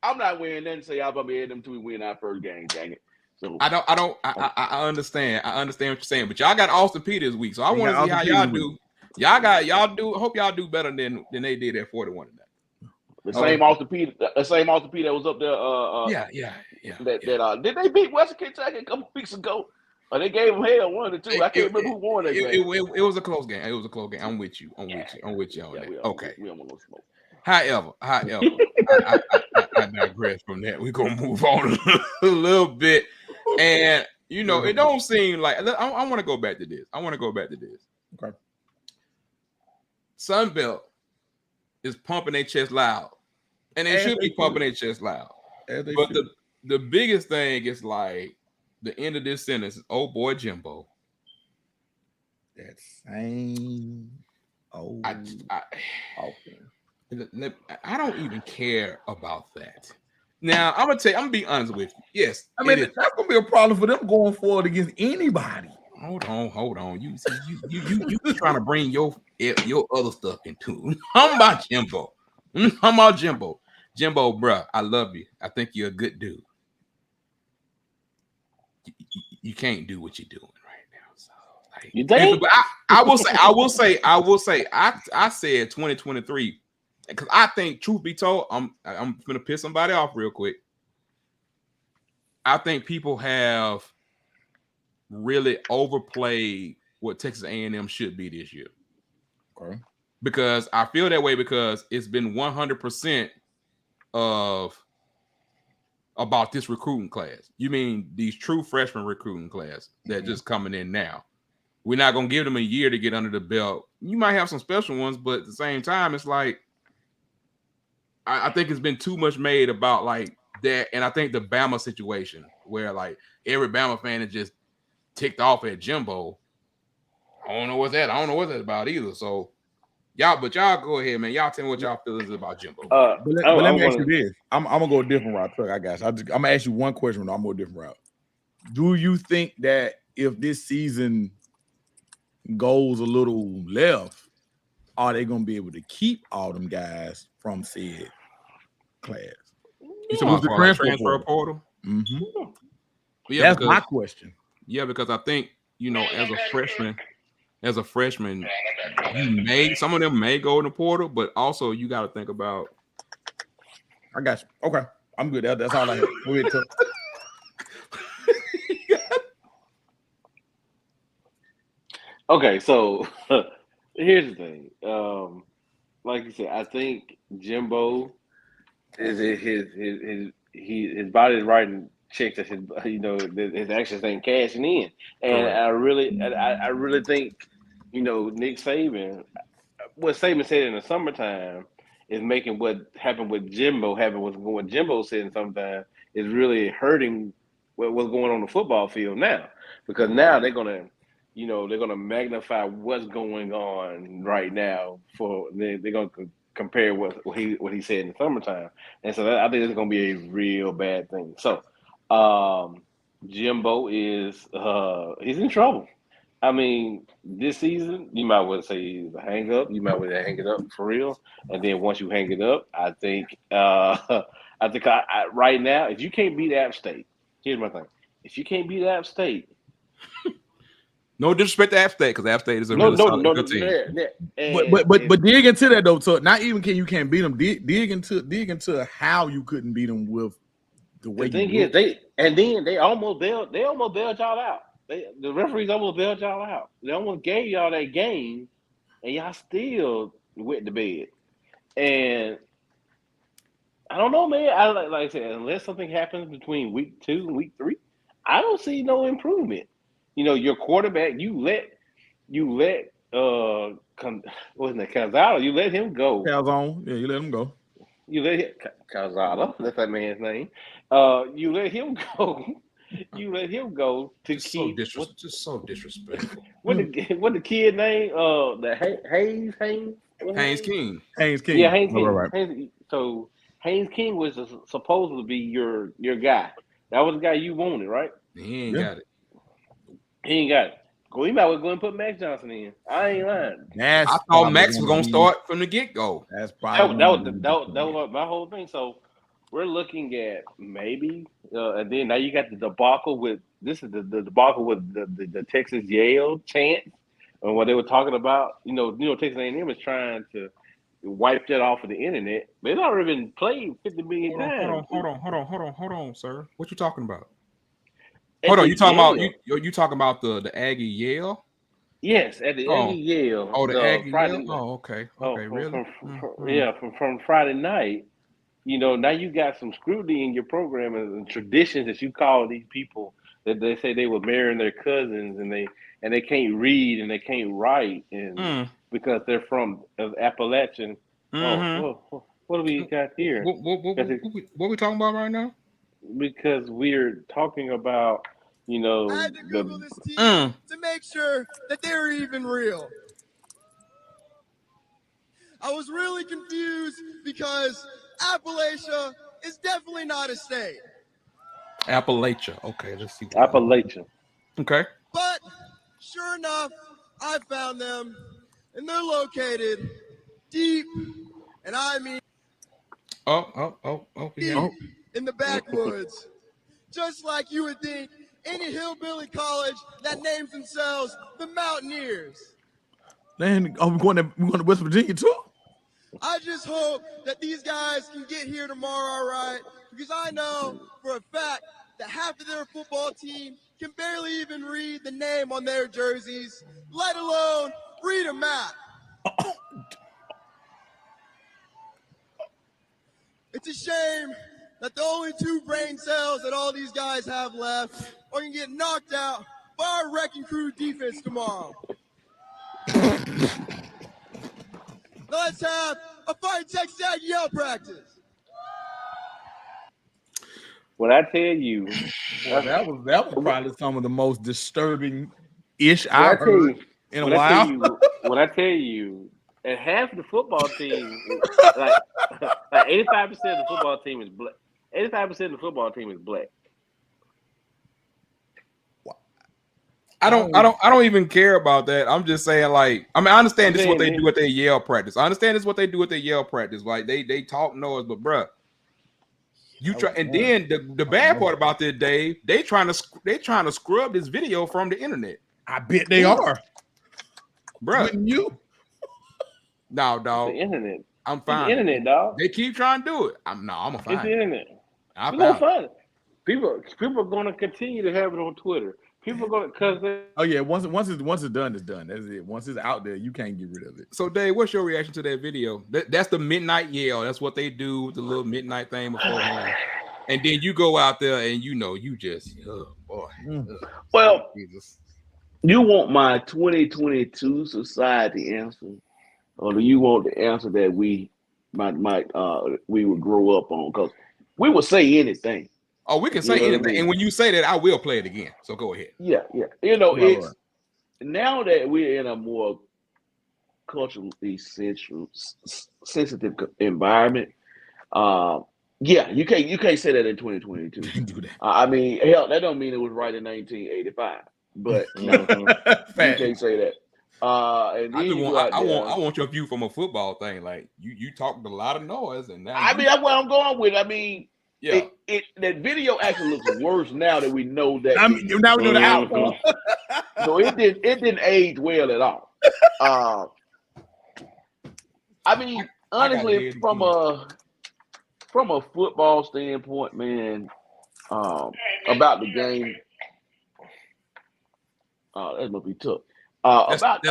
I'm not wearing nothing. Say Alabama A&M until we win our first game. Dang it. So, I understand. I understand what you're saying, but y'all got Austin P this week, so I want to see how y'all do. Y'all do. Hope y'all do better than they did at 41 tonight. The same Austin P that was up there. Yeah. Did they beat Western Kentucky a couple weeks ago? Or they gave them hell 1-2. I can't remember who won that game. It was a close game. I'm with you. I'm with you on that. Okay. We don't want no smoke. However, I digress from that. We're gonna move on a little bit. And you know, it don't seem like I want to go back to this. Okay. Sunbelt is pumping their chest loud, and they should be pumping their chest loud. But the biggest thing is like the end of this sentence is, "Oh boy, Jimbo." That same old. I don't even care about that. Now I'm gonna be honest with you. Yes, I mean that's gonna be a problem for them going forward against anybody. Hold on. You trying to bring your other stuff into it. How about Jimbo? Jimbo, bro, I love you. I think you're a good dude. You can't do what you're doing right now. So like, you think? I will say. I said 2023. Because I think, truth be told, I'm gonna piss somebody off real quick. I think people have really overplayed what Texas A&M should be this year. Okay. Because I feel that way because it's been 100% about this recruiting class. You mean these true freshman recruiting class that just coming in now? We're not gonna give them a year to get under the belt. You might have some special ones, but at the same time, it's like. I think it's been too much made about like that, and I think the Bama situation where like every Bama fan is just ticked off at Jimbo. I don't know what that's about either. So y'all go ahead, man. Y'all tell me what y'all feelings about Jimbo. But let me ask you this. I'm gonna go a different route, Chuck. I guess I'm gonna ask you one question. I'm going a different route. Do you think that if this season goes a little left, are they gonna be able to keep all them guys from said class? You talking about the transfer portal? Mm-hmm. Yeah, that's my question. Yeah, because I think as a freshman, some of them may go in the portal, but also you got to think about. I got you. Okay, I'm good. That's all I have. We'll get to. Okay, so here's the thing. Like you said, I think Jimbo is his body is writing checks that his actions ain't cashing in, and Correct. I really think Nick Saban, what Saban said in the summertime is making what happened with Jimbo happen. What Jimbo said in summertime is really hurting what's going on the football field now, because now they're gonna magnify what's going on right now they're gonna compare what he said in the summertime, and so I think it's gonna be a real bad thing. So Jimbo is he's in trouble. I mean, this season, you might well say hang up. You might well hang it up for real. And then once you hang it up, I think right now, if you can't beat App State, here's my thing: if you can't beat App State, no disrespect to App State, because App State is a really solid good team. But dig into that though. So not even you can't beat them. Dig into how you couldn't beat them with the way. The thing is, they almost bailed y'all out. The referees almost bailed y'all out. They almost gave y'all that game, and y'all still went to bed. And I don't know, man. Like I said, unless something happens between week 2 and week 3, I don't see no improvement. Your quarterback, you let Calzada, you let him go. Calzone, yeah, you let him go. You let him, Calzada, that's that man's name. You let him go. You let him go to just keep just so disrespectful. What the kid name? The Haynes King. Haynes King. Yeah, Haynes King. Right. So Haynes King was supposed to be your guy. That was the guy you wanted, right? He ain't got it. He ain't got it. Well, you might well go and put Max Johnson in. I ain't lying. I thought Max was gonna start from the get-go. That's probably that was my whole thing. So we're looking at maybe, and then now you got the debacle with the debacle with the Texas Yale chant, and what they were talking about. Texas A&M is trying to wipe that off of the internet. But it's already been played 50 million times. Hold on, sir. What you talking about? Hold on, you talking about the Aggie Yale? Yes, at the Aggie Yale. Oh, the Aggie Friday, Yale. Oh, okay, really? From Friday night. Now you got some scrutiny in your program and traditions that you call these people that they say they were marrying their cousins and they can't read and they can't write and because they're from Appalachian. What do we got here? What are we talking about right now? Because we're talking about, I had to Google this team to make sure that they were even real. I was really confused because Appalachia is definitely not a state. Appalachia. Okay, let's see. Appalachia. Okay. But sure enough, I found them, and they're located deep, and I mean deep in the backwoods. Just like you would think any hillbilly college that names themselves the Mountaineers. Then we're going to West Virginia too. I just hope that these guys can get here tomorrow, all right? Because I know for a fact that half of their football team can barely even read the name on their jerseys, let alone read a map. It's a shame that the only 2 brain cells that all these guys have left are going to get knocked out by our wrecking crew defense tomorrow. Let's have a Fight Texas Ag yell practice. When I tell you, that was probably some of the most disturbing ish I've heard in a while. When I tell you, and half of the football team, like 85% of the football team is black. 85% of the football team is black. I don't even care about that. I'm just saying, I understand this is what they do at their Yale practice. I understand this is what they do at their Yale practice. Like they talk noise, but bruh, you try. And then the bad part about this, Dave, they trying to scrub this video from the internet. I bet they are, bruh. Wouldn't you? No, dog. The internet. I'm fine. The internet, dog. They keep trying to do it. I'm gonna find it. It's the internet. I'm gonna find it. People are gonna continue to have it on Twitter. People are gonna once it's done, it's done. That's it. Once it's out there, you can't get rid of it. So, Dave, what's your reaction to that video? That's the midnight yell. That's what they do with the little midnight thing beforehand. And then you go out there and you just boy. Well, Jesus. You want my 2022 society answer, or do you want the answer that we would grow up on? Because we would say anything. Oh, we can say anything. And when you say that, I will play it again. So go ahead. Yeah. It's now that we're in a more culturally sensitive environment. You can't say that in 2022. Do that. I mean, hell, that don't mean it was right in 1985. But you can't say that. And then I want your view from a football thing. Like you talked a lot of noise, and now that's what I'm going with. I mean, that video actually looks worse now that we know that. Now we know the outcome. So it didn't age well at all. I mean, honestly, from a football standpoint, man, about the game. That must be tough. About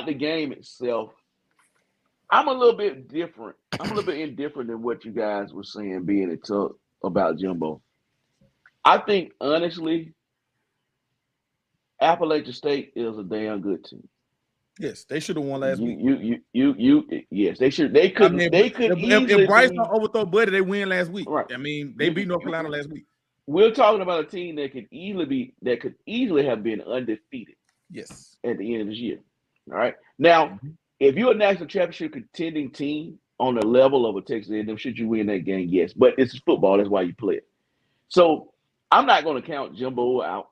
the game itself, I'm a little bit indifferent than what you guys were saying, being it tough about Jimbo. I think honestly, Appalachian State is a damn good team. Yes, they should have won last week. Yes, they should. They could. If Bryce don't overthrow Buddy, they win last week. Right. I mean, they beat North Carolina last week. We're talking about a team that could easily have been undefeated. Yes. At the end of this year. All right. Now, if you're a national championship contending team on the level of a Texas A&M, should you win that game? Yes. But it's football. That's why you play it. So I'm not going to count Jimbo out.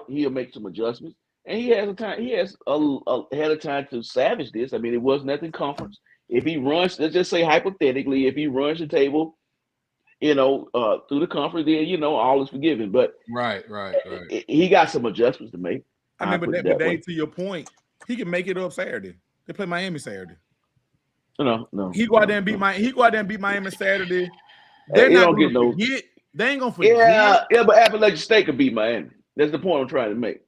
He'll make some adjustments, and he has time to savage this. I mean, it was nothing conference. If he runs, let's just say hypothetically, if he runs the table, through the conference, then all is forgiven. But right. He got some adjustments to make. I mean, but to your point, he can make it up Saturday. They play Miami Saturday. No. He go out there and beat Miami Saturday. They're not going to forget. They ain't gonna forget. Yeah, but Appalachian State could beat Miami. That's the point I'm trying to make.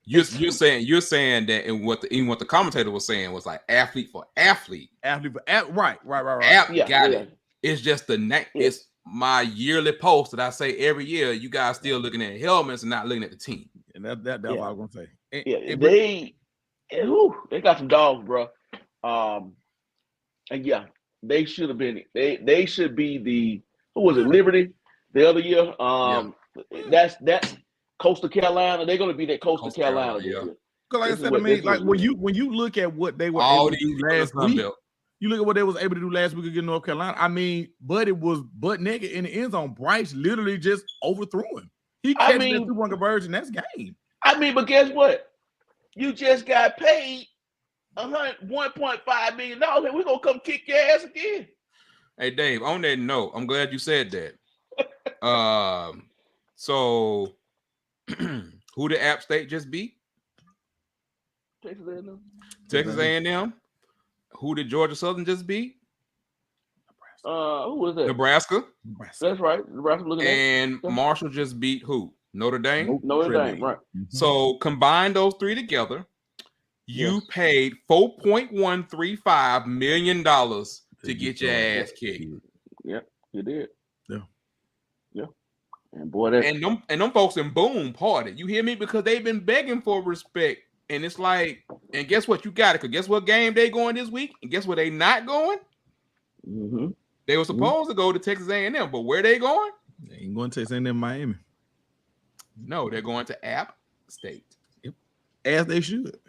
You're saying that, and what the commentator was saying was like athlete for athlete. Right. Got it. It's just the next. It's my yearly post that I say every year. You guys still looking at helmets and not looking at the team. And that's what I was gonna say. They got some dogs, bro. And they should have been. They should be the who was it? Liberty the other year. That's Coastal Carolina. They're gonna be that Coastal Carolina this year. Because like I said, I mean, like when you look at what they were able to do last week. You look at what they was able to do last week against North Carolina. I mean, but it was butt naked in the end zone. Bryce literally just overthrew him. He catches that 2-1 conversion. That's game. I mean, but guess what? You just got paid $1.5 million, and we're gonna come kick your ass again. Hey, Dave. On that note, I'm glad you said that. So who did App State just beat? Texas A&M. Who did Georgia Southern just beat? Who was that? Nebraska. That's right. Nebraska. And Marshall just beat who? Notre Dame. Notre Dame. Right. So combine those three together. You paid $4.135 million to get your ass kicked. Yep, you did. Yeah. And boy, and them folks in Boone parted. You hear me? Because they've been begging for respect. And it's like, and guess what? You got it. Because guess what game they going this week? And guess what they not going? Mm-hmm. They were supposed to go to Texas A&M, but where they going? They ain't going to Texas A&M Miami. No, they're going to App State. Yep. As they should.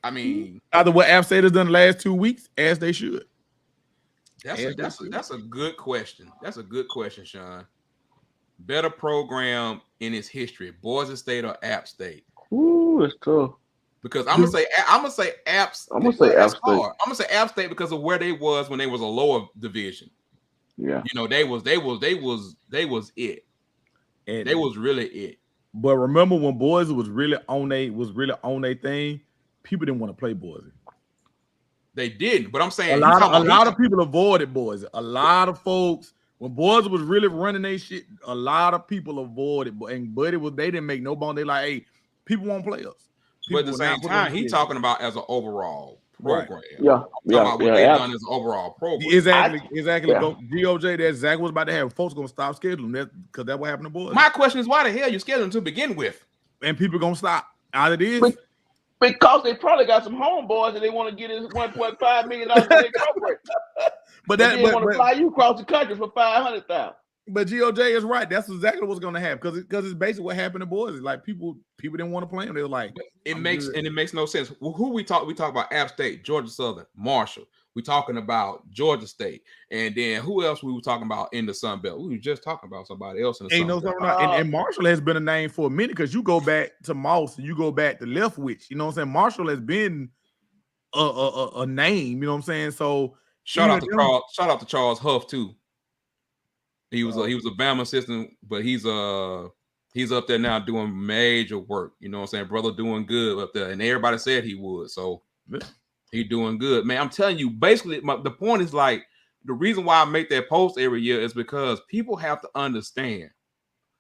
I mean, either what App State has done the last 2 weeks, as they should. That's a good question. That's a good question, Sean. Better program in its history, Boise State or App State? Ooh, it's tough. Because I'm gonna say App State. I'm gonna say App State. I'm gonna say App State because of where they was when they was a lower division. Yeah, they was it. And they was really it. But remember when Boise was really on their thing, people didn't want to play Boise. They didn't, but I'm saying a lot of people avoided Boise. A lot of folks, when Boise was really running their shit, a lot of people avoided. And Buddy they didn't make no bone. They like, hey, people won't play us. But at the same time, he's talking about as an overall program. Yeah, I'm talking about what they've done as an overall program. Exactly. Zach was about to have folks gonna stop scheduling that because that's what happened to boys. My question is, why the hell you scheduling to begin with? And people gonna stop. Out of this. Because they probably got some homeboys and they want to get his $1.5 million for their corporate. But they want to fly you across the country for $500,000. But GOJ is right. That's exactly what's going to happen because it's basically what happened to boys. It's like people didn't want to play them. They were like, it makes no sense. Well, who we talk about App State, Georgia Southern, Marshall. We talking about Georgia State, and then who else we were talking about in the Sun Belt? We were just talking about somebody else in the Sun Belt. And Marshall has been a name for a minute because you go back to Moss and you go back to Leftwich. You know what I'm saying? Marshall has been a name. You know what I'm saying? So shout out to Charles Huff too. He was a Bama assistant, but he's up there now doing major work. You know what I'm saying? Brother doing good up there, and everybody said he would. So he's doing good, man. I'm telling you, basically, the point is like the reason why I make that post every year is because people have to understand,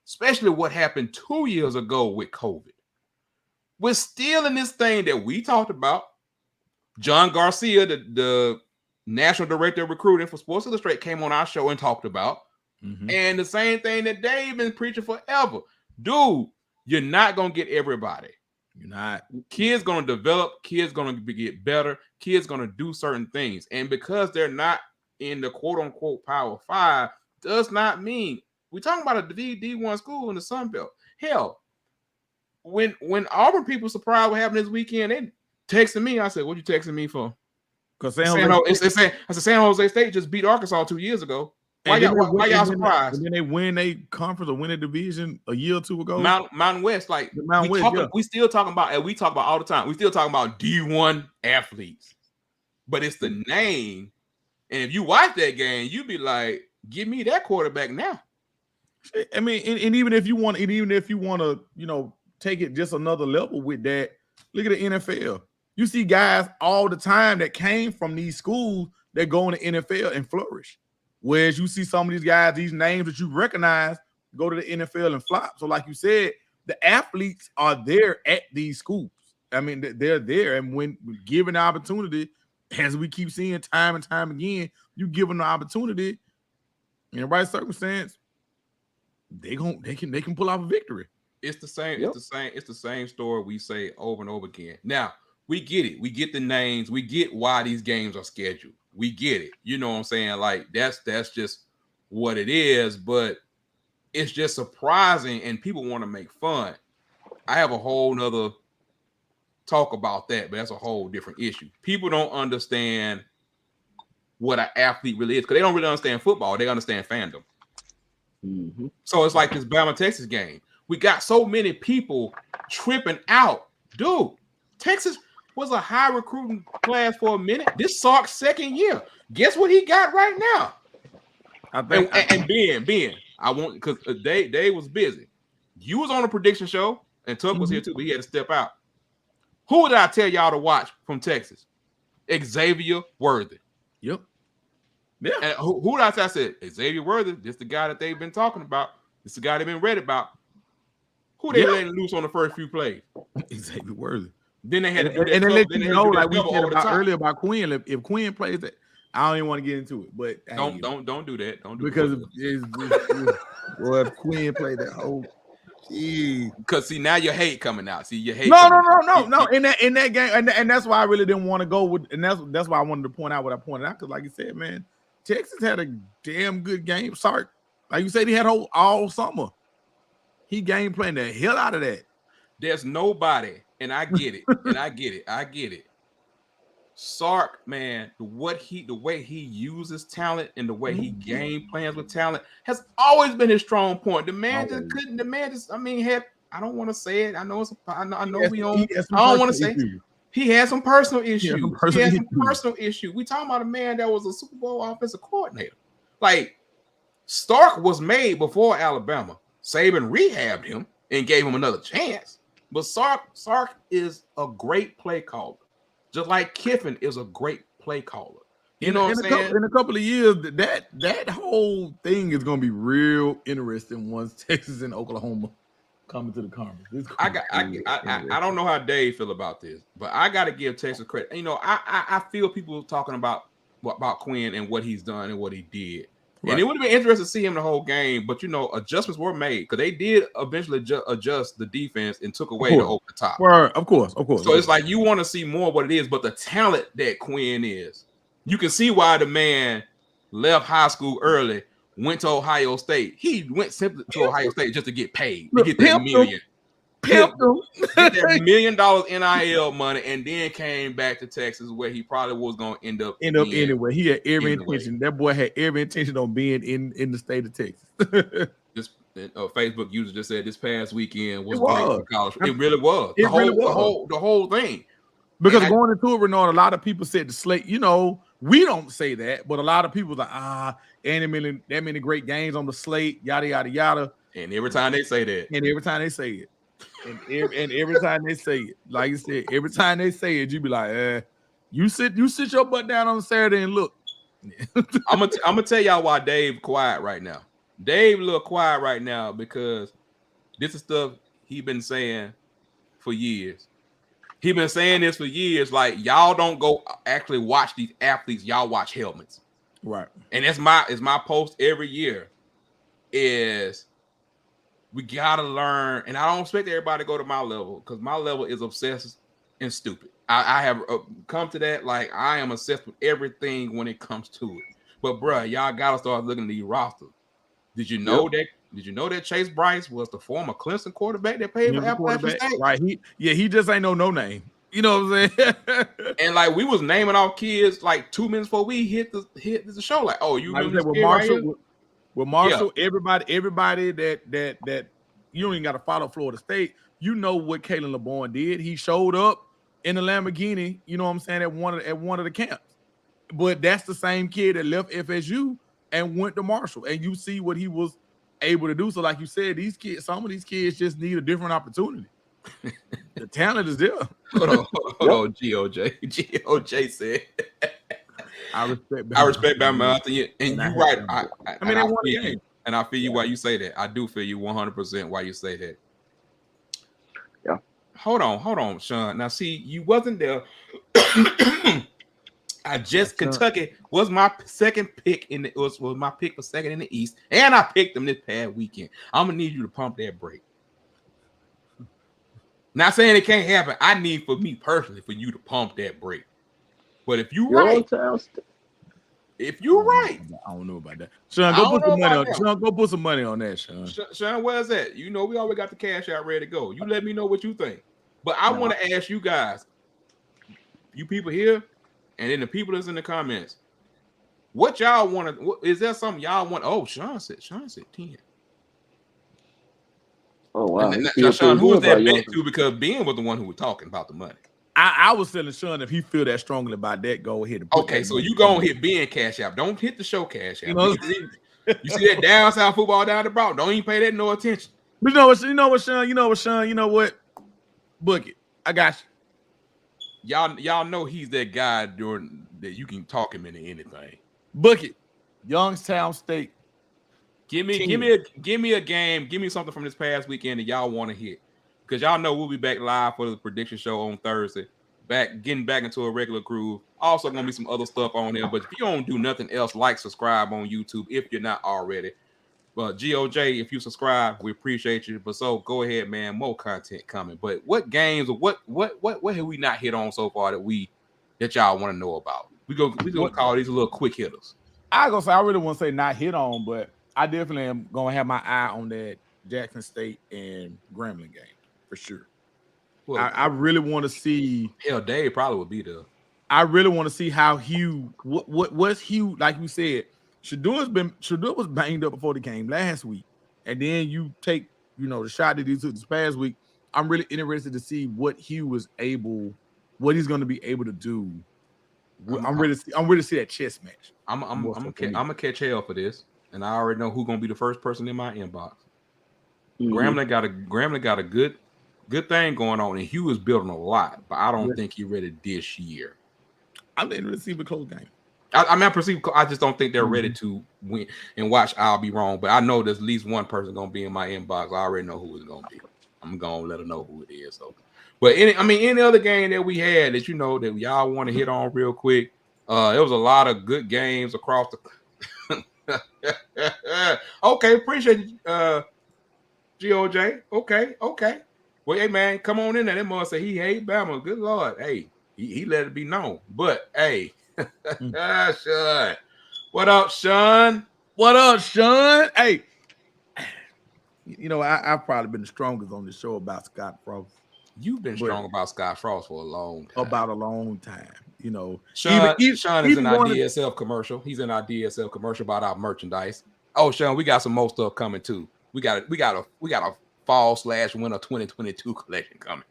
especially what happened 2 years ago with COVID. We're still in this thing that we talked about. John Garcia, the national director of recruiting for Sports Illustrated, came on our show and talked about. Mm-hmm. And the same thing that they've been preaching forever. Dude, you're not going to get everybody. You're not. Kids going to develop. Kids going to get better. Kids going to do certain things. And because they're not in the quote-unquote Power 5 does not mean we're talking about a D1 school in the Sun Belt. Hell, when Auburn people surprised what happened this weekend, they texted me. I said, what you texting me for? Because San Jose State just beat Arkansas 2 years ago. Why y'all surprised? And then they win a conference or win a division a year or two ago. Mountain West, we still talking about, and we talk about all the time. We still talking about D1 athletes, but it's the name. And if you watch that game, you be like, "Give me that quarterback now." I mean, and even if you want to, take it just another level with that, look at the NFL. You see guys all the time that came from these schools that go in the NFL and flourish. Whereas you see some of these guys, these names that you recognize, go to the NFL and flop. So like you said, the athletes are there at these schools. I mean, they're there. And when given the opportunity, as we keep seeing time and time again, you give them the opportunity in the right circumstance, they can pull off a victory. It's the same. Yep. It's the same story we say over and over again. Now, we get it. We get the names. We get why these games are scheduled. We get it. You know what I'm saying? Like that's just what it is, but it's just surprising and people want to make fun. I have a whole nother talk about that, but that's a whole different issue. People don't understand what an athlete really is because they don't really understand football. They understand fandom. Mm-hmm. So it's like this Bama Texas game. We got so many people tripping out. Dude, Texas was a high recruiting class for a minute. This Sark's second year. Guess what he got right now? Ben, I want because Dave was busy. You was on a prediction show, and Tuck was here too, but he had to step out. Who did I tell y'all to watch from Texas? Xavier Worthy. Yep. Yeah. And who did I say? I said Xavier Worthy. This the guy that they've been talking about. This the guy they've been read about. Who they letting loose on the first few plays? Xavier Worthy. Then they had to do that. And then let you know, like we said about earlier about Quinn. If Quinn plays that, I don't even want to get into it. But don't do that. Don't do because well, if Quinn played that whole. Because see now your hate coming out. See your hate. No. In that game, and that's why I really didn't want to go with. And that's why I wanted to point out what I pointed out. Because like you said, man, Texas had a damn good game. Sark, like you said, he had all summer. He game playing the hell out of that. There's nobody, and I get it, I get it. Sark, man, the way he uses talent and the way he game plans with talent has always been his strong point. The man just couldn't. The man just, I mean, I don't want to say it. I know I know we don't. I don't want to say he had some personal issues. He had some personal issue. We talking about a man that was a Super Bowl offensive coordinator. Like Stark was made before Alabama. Saban rehabbed him and gave him another chance. But Sark is a great play caller. Just like Kiffin is a great play caller. You know what I'm saying? In a couple of years, that whole thing is going to be real interesting once Texas and Oklahoma coming to the conference. I don't know how Dave feel about this, but I got to give Texas credit. You know, I feel people talking about Quinn and what he's done and what he did. Right. And it would have been interesting to see him the whole game, but you know, adjustments were made because they did eventually adjust the defense and took away the over the top. Well, of course. So it's like you want to see more of what it is, but the talent that Quinn is, you can see why the man left high school early, went to Ohio State. He went simply to Ohio State just to get paid, to get that million. Get that $1 million NIL money, and then came back to Texas, where he probably was going to end up anyway. He had every intention. That boy had every intention on being in the state of Texas. This Facebook user just said this past weekend was great for college. It really was. The whole thing. Because going into it, Renard, a lot of people said the slate. You know, we don't say that, but a lot of people like ain't that many great games on the slate. Yada yada yada. And every time they say that, and every time they say it. And every time they say it, like you said, every time they say it, you be like, you sit your butt down on Saturday and look. I'm gonna tell y'all why Dave quiet right now. Dave a little quiet right now because this is stuff he been saying for years. He been saying this for years. Like, y'all don't go actually watch these athletes. Y'all watch helmets, right? And it's my post every year. Is we gotta learn, and I don't expect everybody to go to my level because my level is obsessed and stupid. I have come to that. Like, I am obsessed with everything when it comes to it. But bruh, y'all gotta start looking at these rosters. Did you know that? Did you know that Chase Bryce was the former Clemson quarterback that played for Appalachian State? Right. He just ain't no name. You know what I'm saying? And like we was naming off kids like 2 minutes before we hit the show. Like, oh, you remember with Marshall? With Marshall, everybody that you don't even got to follow Florida State. You know what Kalen LeBourne did. He showed up in the Lamborghini, you know what I'm saying, at one of the camps. But that's the same kid that left FSU and went to Marshall. And you see what he was able to do. So like you said, some of these kids just need a different opportunity. The talent is there. Hold on, GOJ. GOJ said I respect Bama, and you're right. I mean, I won the game. And I feel you why you say that. I do feel you 100% why you say that. Yeah. Hold on, Sean. Now, see, you wasn't there. Kentucky was my second pick was my pick for second in the East, and I picked them this past weekend. I'm gonna need you to pump that brake. Not saying it can't happen. I need for me personally for you to pump that brake. But if you're right. If you're right, I don't know about that. Sean, go put some money on. Sean, go put some money on that, Sean. Sean, where's that? You know, we always got the cash out ready to go. You let me know what you think. But I want to ask you guys, you people here, and then the people that's in the comments, what y'all want to? Is there something y'all want? Oh, Sean said 10. Oh wow! Now, Sean, who was that bet to? Because Ben was the one who was talking about the money. I was telling Sean if he feel that strongly about that, go ahead. Okay, so you go and hit Ben cash out. Don't hit the show cash out. You see that down south football down the Bronx. Don't even pay that no attention. But you know what, Sean? You know what? Book it. I got you. Y'all know he's that guy during that you can talk him into anything. Book it. Youngstown State. Give me a game. Give me something from this past weekend that y'all want to hit. Because y'all know we'll be back live for the prediction show on Thursday. Getting back into a regular groove. Also gonna be some other stuff on there. But if you don't do nothing else, like, subscribe on YouTube if you're not already. But GOJ, if you subscribe, we appreciate you. But so go ahead, man. More content coming. But what games or what have we not hit on so far that y'all want to know about? We gonna call these little quick hitters. I really want to say not hit on, but I definitely am gonna have my eye on that Jackson State and Grambling game. For sure. Well, I really want to see. Hell, Dave probably would be there. I really want to see how Hugh. What's Hugh? Like you said, Shador was banged up before the game last week, and then you take the shot that he took this past week. I'm really interested to see what Hugh was what he's going to be able to do. I'm ready to see that chess match. I'm gonna catch hell for this, and I already know who's gonna be the first person in my inbox. Mm-hmm. Grambling got a good thing going on, and Hugh is building a lot, but I don't think he's ready this year. I'm ready to see the close game. I just don't think they're ready to win and watch. I'll be wrong, but I know there's at least one person gonna be in my inbox. I already know who it's gonna be. I'm gonna let her know who it is. So, but any other game that we had that that y'all want to hit on real quick? There was a lot of good games across the. Okay, appreciate you, GOJ. Okay. Well, hey man, come on in there. That mother say he hate Bama. Good Lord, hey, he let it be known. But hey, Sean, what up, Sean? What up, Sean? Hey, I've probably been the strongest on this show about Scott Frost. You've been strong about Scott Frost for a long time. About a long time. Sean is in our DSF commercial. He's in our DSF commercial about our merchandise. Oh, Sean, we got some more stuff coming too. We got a fall/winter 2022 collection coming.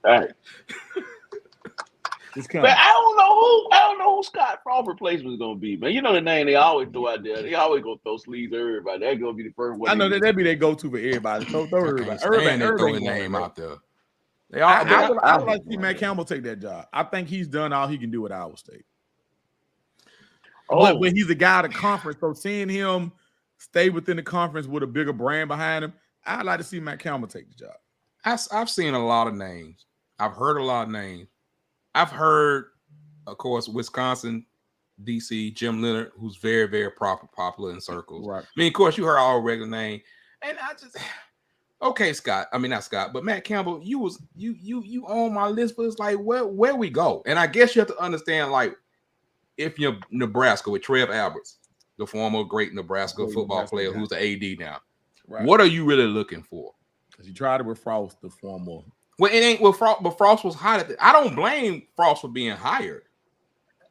All right. But I don't know who Scott Frost replacement is gonna be, man. You know the name they always throw out there. They always gonna throw sleeves to everybody. That's gonna be the first one. I know that be their go-to for everybody. Throw everybody. Everybody throw his name out there. I would like to see Matt Campbell take that job. I think he's done all he can do at Iowa State. But he's a guy of the conference, so seeing him stay within the conference with a bigger brand behind him, I'd like to see Matt Campbell take the job. I've seen a lot of names. I've heard a lot of names. I've heard, of course, Wisconsin, DC, Jim Leonard, who's very, very popular in circles. Right. I mean, of course, you heard all regular name, and I just okay, Scott. I mean, not Scott, but Matt Campbell. You on my list, but it's like where we go, and I guess you have to understand, like, if you're Nebraska with Trev Alberts, the former great Nebraska football player who's the AD now, right. What are you really looking for? Because you tried it with Frost, the former. Well, it ain't with Frost, but Frost was hired. I don't blame Frost for being hired.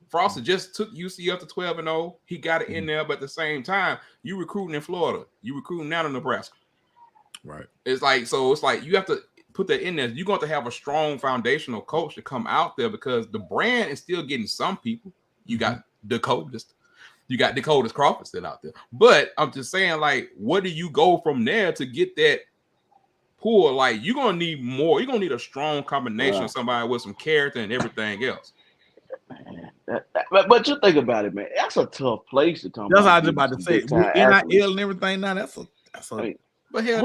Frost just took UC up to 12-0. He got it in there, but at the same time, you recruiting in Florida, you recruiting down in Nebraska. Right. It's like you have to put that in there. You're going to have a strong foundational coach to come out there because the brand is still getting some people. You got Dakotas. You got Dakota's Crawford still out there. But I'm just saying, like, where do you go from there to get that pool? Like, you're going to need more. You're going to need a strong combination of somebody with some character and everything else. But you think about it, man. That's a tough place to come. That's what I was about to say. With NIL and everything now, that's a but hell,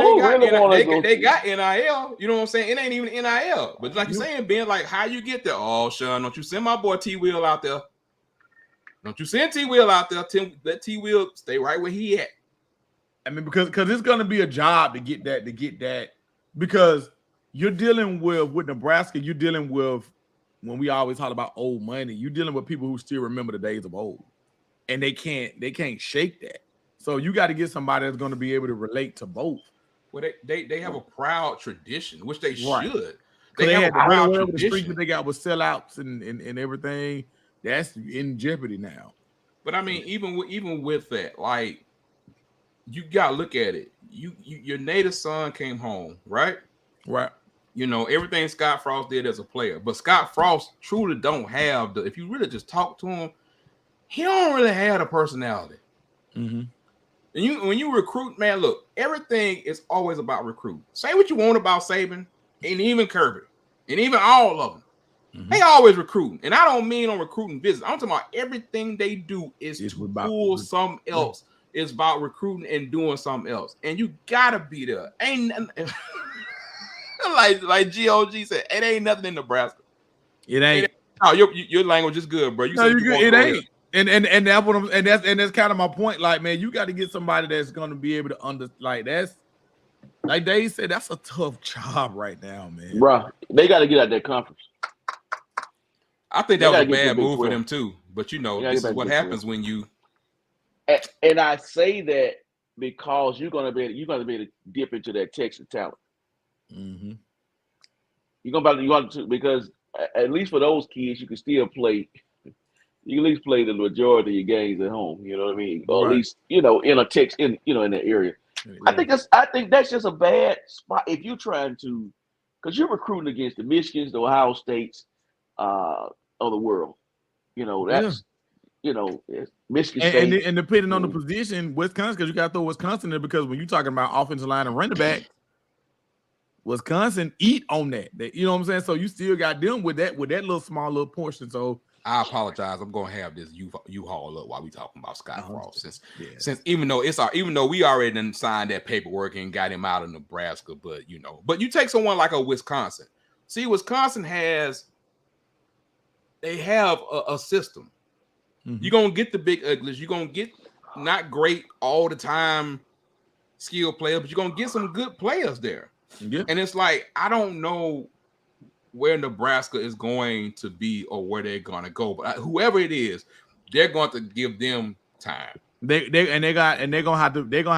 they got NIL. You know what I'm saying? It ain't even NIL. But like you're saying, Ben, like, how you get there? Oh, Sean, don't you send my boy T Will out there. Don't you send T Will out there. Let T Will stay right where he at. I mean, because it's gonna be a job to get that. Because you're dealing with Nebraska, you're dealing with, when we always talk about old money, you're dealing with people who still remember the days of old. And they can't shake that. So you got to get somebody that's going to be able to relate to both. Well, they have a proud tradition, which they should. They have a proud tradition. The streak that they got with sellouts and everything, that's in jeopardy now. But I mean, even with that, like, you got to look at it. Your native son came home, right? Right. You know, everything Scott Frost did as a player. But Scott Frost truly don't have if you really just talk to him, he don't really have a personality. Mm-hmm. And when you recruit, man, look, everything is always about recruit. Say what you want about Saban and even Kirby and even all of them. Mm-hmm. They always recruiting. And I don't mean on recruiting business. I'm talking about everything they do is to pull something else. It's about recruiting and doing something else. And you got to be there. Ain't nothing. like GOG said, it ain't nothing in Nebraska. It ain't. Oh, your language is good, bro. You no, you're good. It ain't. And that's what that's kind of my point. Like, man, you got to get somebody that's going to be able to that's like Dave said, that's a tough job right now, man. Bro, they got to get out that conference. I think that was a bad move for them too. But this is what happens when you. And I say that because you're gonna be able to dip into that Texas talent. Mm-hmm. You're going to because at least for those kids, you can still play. You can at least play the majority of your games at home. You know what I mean? Or at least in a Texas in that area. Yeah. I think that's just a bad spot if you're trying to, because you're recruiting against the Michigans, the Ohio States of the world. That's Michigan State. And depending on the position, Wisconsin, because you got to throw Wisconsin in, because when you're talking about offensive line and running back, Wisconsin eat on that. You know what I'm saying? So you still got them with that little small little portion. So I apologize. I'm gonna have this U-Haul up while we talking about Scott Frost. Since even though we already done signed that paperwork and got him out of Nebraska, but you take someone like a Wisconsin. See, Wisconsin have a system. You're gonna get the big uglies. You're gonna get not great all the time skill players, but you're gonna get some good players there. Yeah. And it's like, I don't know where Nebraska is going to be or where they're gonna go, but whoever it is, they're going to give them time. They're gonna have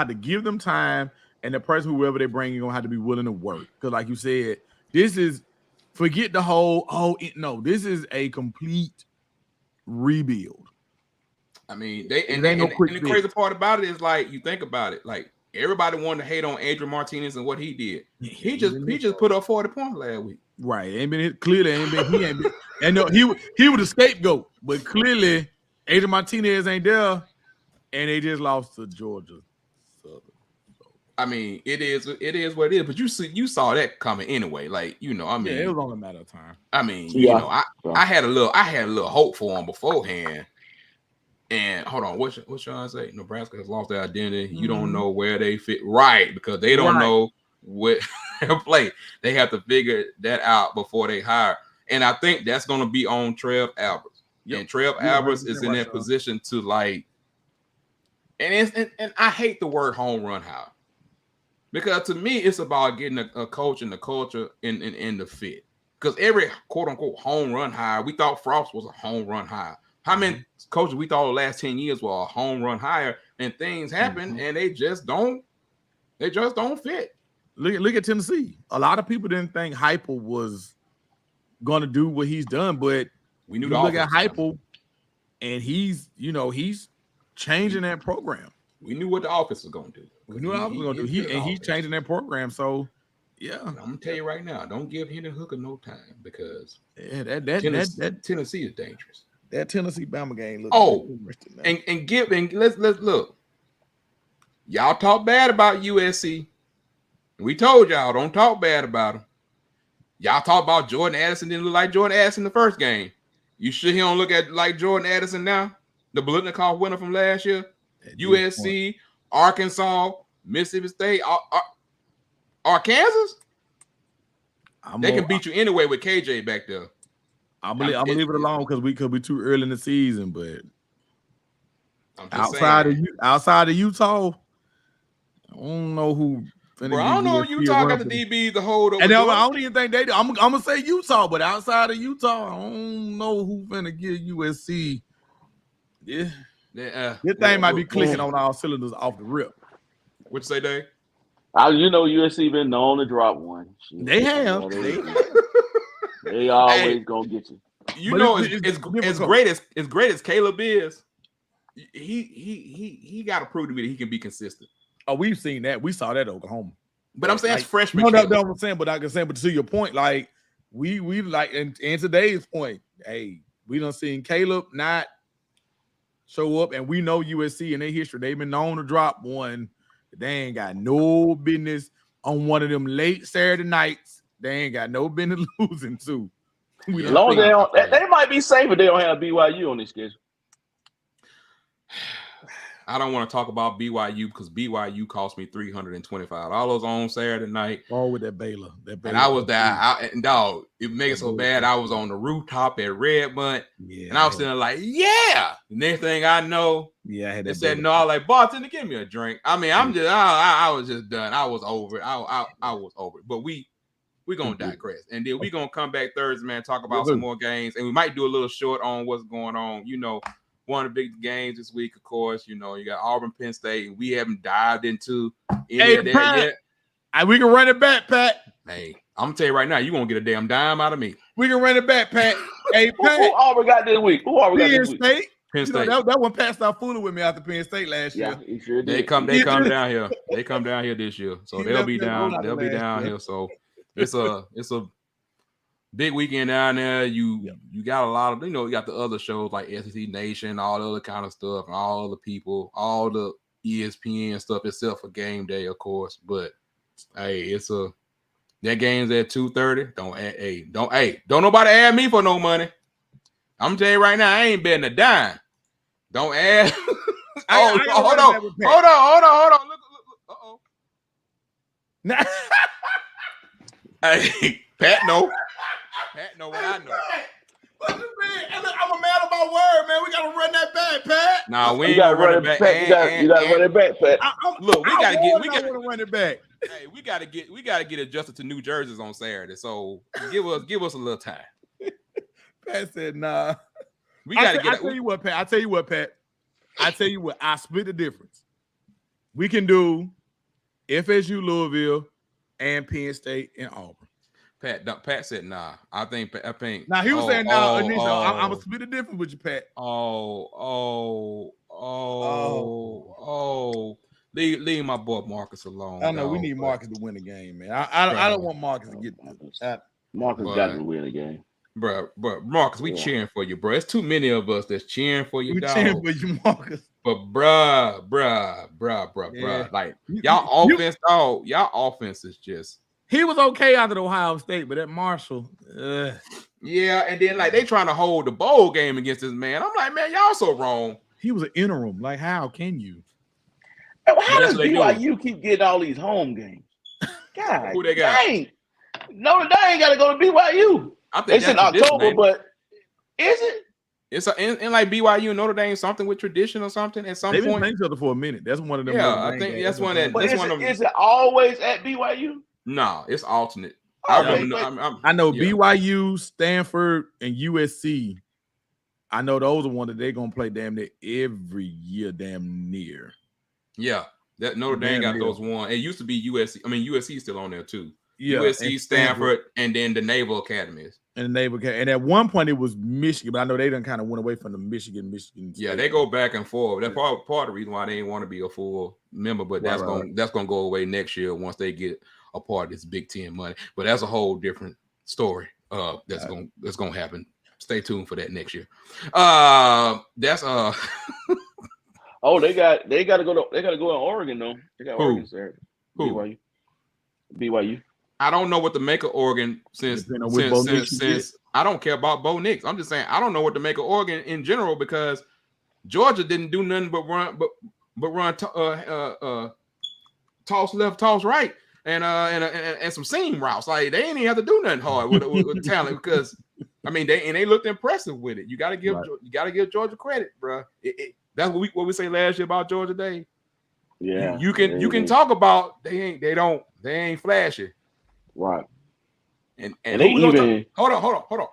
to give them time, and the person whoever they bring is gonna have to be willing to work. Because, like you said, this is forget the whole. This is a complete rebuild. I mean, and the crazy part about it is, like, you think about it, like, everybody wanted to hate on Adrian Martinez and what he did. He just put up 40 points last week. Right. He ain't been. And no, he was the scapegoat, but clearly Adrian Martinez ain't there, and they just lost to Georgia. I mean, it is what it is. But you saw that coming anyway. Like, it was only a matter of time. I mean, I had a little hope for him beforehand. And hold on, what y'all say? Nebraska has lost their identity. You don't know where they fit, right? Because they don't know what they play. They have to figure that out before they hire. And I think that's going to be on Trev Alberts. Yep. And Trev Alberts is in that position to, like, and I hate the word home run hire, because to me it's about getting a coach and the culture in the fit. Because every quote unquote home run hire, we thought Frost was a home run hire. How many coaches we thought the last 10 years were a home run hire, and things happen and they just don't fit. Look at Tennessee. A lot of people didn't think Heupel was going to do what he's done, but we knew. Look at Heupel, and he's changing that program. We knew what the offense was going to do. We knew what the offense was going to do. He's changing that program. So, yeah, I'm gonna tell you right now, don't give Hendon Hooker no time, because that Tennessee is dangerous. That Tennessee Bama game looks and let's look. Y'all talk bad about USC. We told y'all don't talk bad about them. Y'all talk about Jordan Addison didn't look like Jordan Addison in the first game. You sure he don't look at like Jordan Addison now? The Blitnikoff winner from last year. USC, Arkansas, Mississippi State, Arkansas. They can beat you anyway with KJ back there. I'm gonna leave it alone because we could be too early in the season, but outside of Utah, I don't know who. Bro, I don't know if Utah got the DBs to hold over. And I don't even think they do. I'm gonna say Utah, but outside of Utah, I don't know who finna give USC. Yeah, this thing might be clicking on all cylinders off the rip. What you say, Dave? USC been known to drop one. They have. They always gonna get you. As great as Caleb is, he got to prove to me that he can be consistent. Oh, we've seen that. We saw that at Oklahoma. But I'm saying that's freshman. No, that's what I'm saying. But but to your point, like we like in today's point, hey, we done seen Caleb not show up, and we know USC in their history, they've been known to drop one. They ain't got no business on one of them late Saturday nights. They ain't got no business losing to. As long as they might be safe if they don't have BYU on this schedule. I don't want to talk about BYU because BYU cost me $325 on Saturday night. Oh, with that Baylor. And I was there. Dog, it made it so bad. I was on the rooftop at Redmond. Yeah, and I was sitting like, yeah. The next thing I know, they said, no, I was like, bartender, give me a drink. I mean, I was just done. I was over it. I was over it. But we're going to digress. And then we're going to come back Thursday, man, talk about some more games. And we might do a little short on what's going on. One of the big games this week, of course, you got Auburn, Penn State, and we haven't dived into any of that yet. We can run it back, Pat. Hey, I'm going to tell you right now, you won't get a damn dime out of me. We can run it back, Pat. Hey, Pat. Who Auburn got this week? Who Auburn got this week? Penn State. That one passed out fooling with me after Penn State last year. Yeah, he sure did. They come down here. They come down here this year. So they'll be down here. So it's a big weekend down there. You got a lot of, you got the other shows like SEC Nation, all the other kind of stuff, and all the people, all the ESPN stuff, except for game day, of course. But hey, that game's at 2:30. Don't nobody add me for no money. I'm telling you right now, I ain't betting a dime. Don't add. Hold on. Look. Uh-oh. Hey, Pat know. Pat know what I know. What you mean? Hey, look, I'm a man of my word, man. We gotta run that back, Pat. Nah, we ain't gonna run it back. You gotta run it back, Pat. Look, we gotta run it back. Hey, we gotta get adjusted to New Jersey's on Saturday. So give us a little time. Pat said, "Nah." I tell you what, Pat. I split the difference. We can do FSU, Louisville, and Penn State and Auburn. Pat said, "Nah." I think. Now he was saying, "Nah." I'm gonna split the difference with you, Pat. Leave my boy Marcus alone. I know we need Marcus to win the game, man. I don't want Marcus to get Marcus got to win the game. Bro, Marcus, we cheering for you, bro. It's too many of us that's cheering for you, dog. Cheering for you, Marcus. But bruh. Like y'all offense, dog. Y'all offense is just. He was okay out of Ohio State, but at Marshall, yeah, and then like they trying to hold the bowl game against this man. I'm like, man, y'all so wrong. He was an interim. Like, how can you? How does BYU keep getting all these home games? God, who they got? Dang. Notre Dame got to go to BYU. I think it's in October, but is it? It's in like BYU and Notre Dame something with tradition or something at some point. They've been playing each other for a minute. That's one of them. Yeah, I think that's one. Is it always at BYU? No, it's alternate. I know BYU, Stanford, and USC. I know those are one that they're gonna play damn near every year, damn near. Yeah, that Notre Dame got those one. It used to be USC. I mean, USC is still on there too. Yeah, USC, Stanford, and then the Naval Academies. And at one point it was Michigan, but I know they done kind of went away from the Michigan. Yeah, they go back and forth. That's part of the reason why they didn't want to be a full member, but that's gonna go away next year once they get a part of this Big Ten money. But that's a whole different story. That's gonna happen. Stay tuned for that next year. That's Oh, they got to go in Oregon though. They got Oregon Saturday. BYU. I don't know what to make of Oregon since I don't care about Bo Nix. I'm just saying I don't know what to make of Oregon in general because Georgia didn't do nothing but run toss left, toss right, and some seam routes. Like they ain't even have to do nothing hard with talent because I mean they looked impressive with it. You got to give Georgia credit, bro. That's what we say last year about Georgia Day. Yeah, you can talk about they ain't flashy. Right. And they even hold on.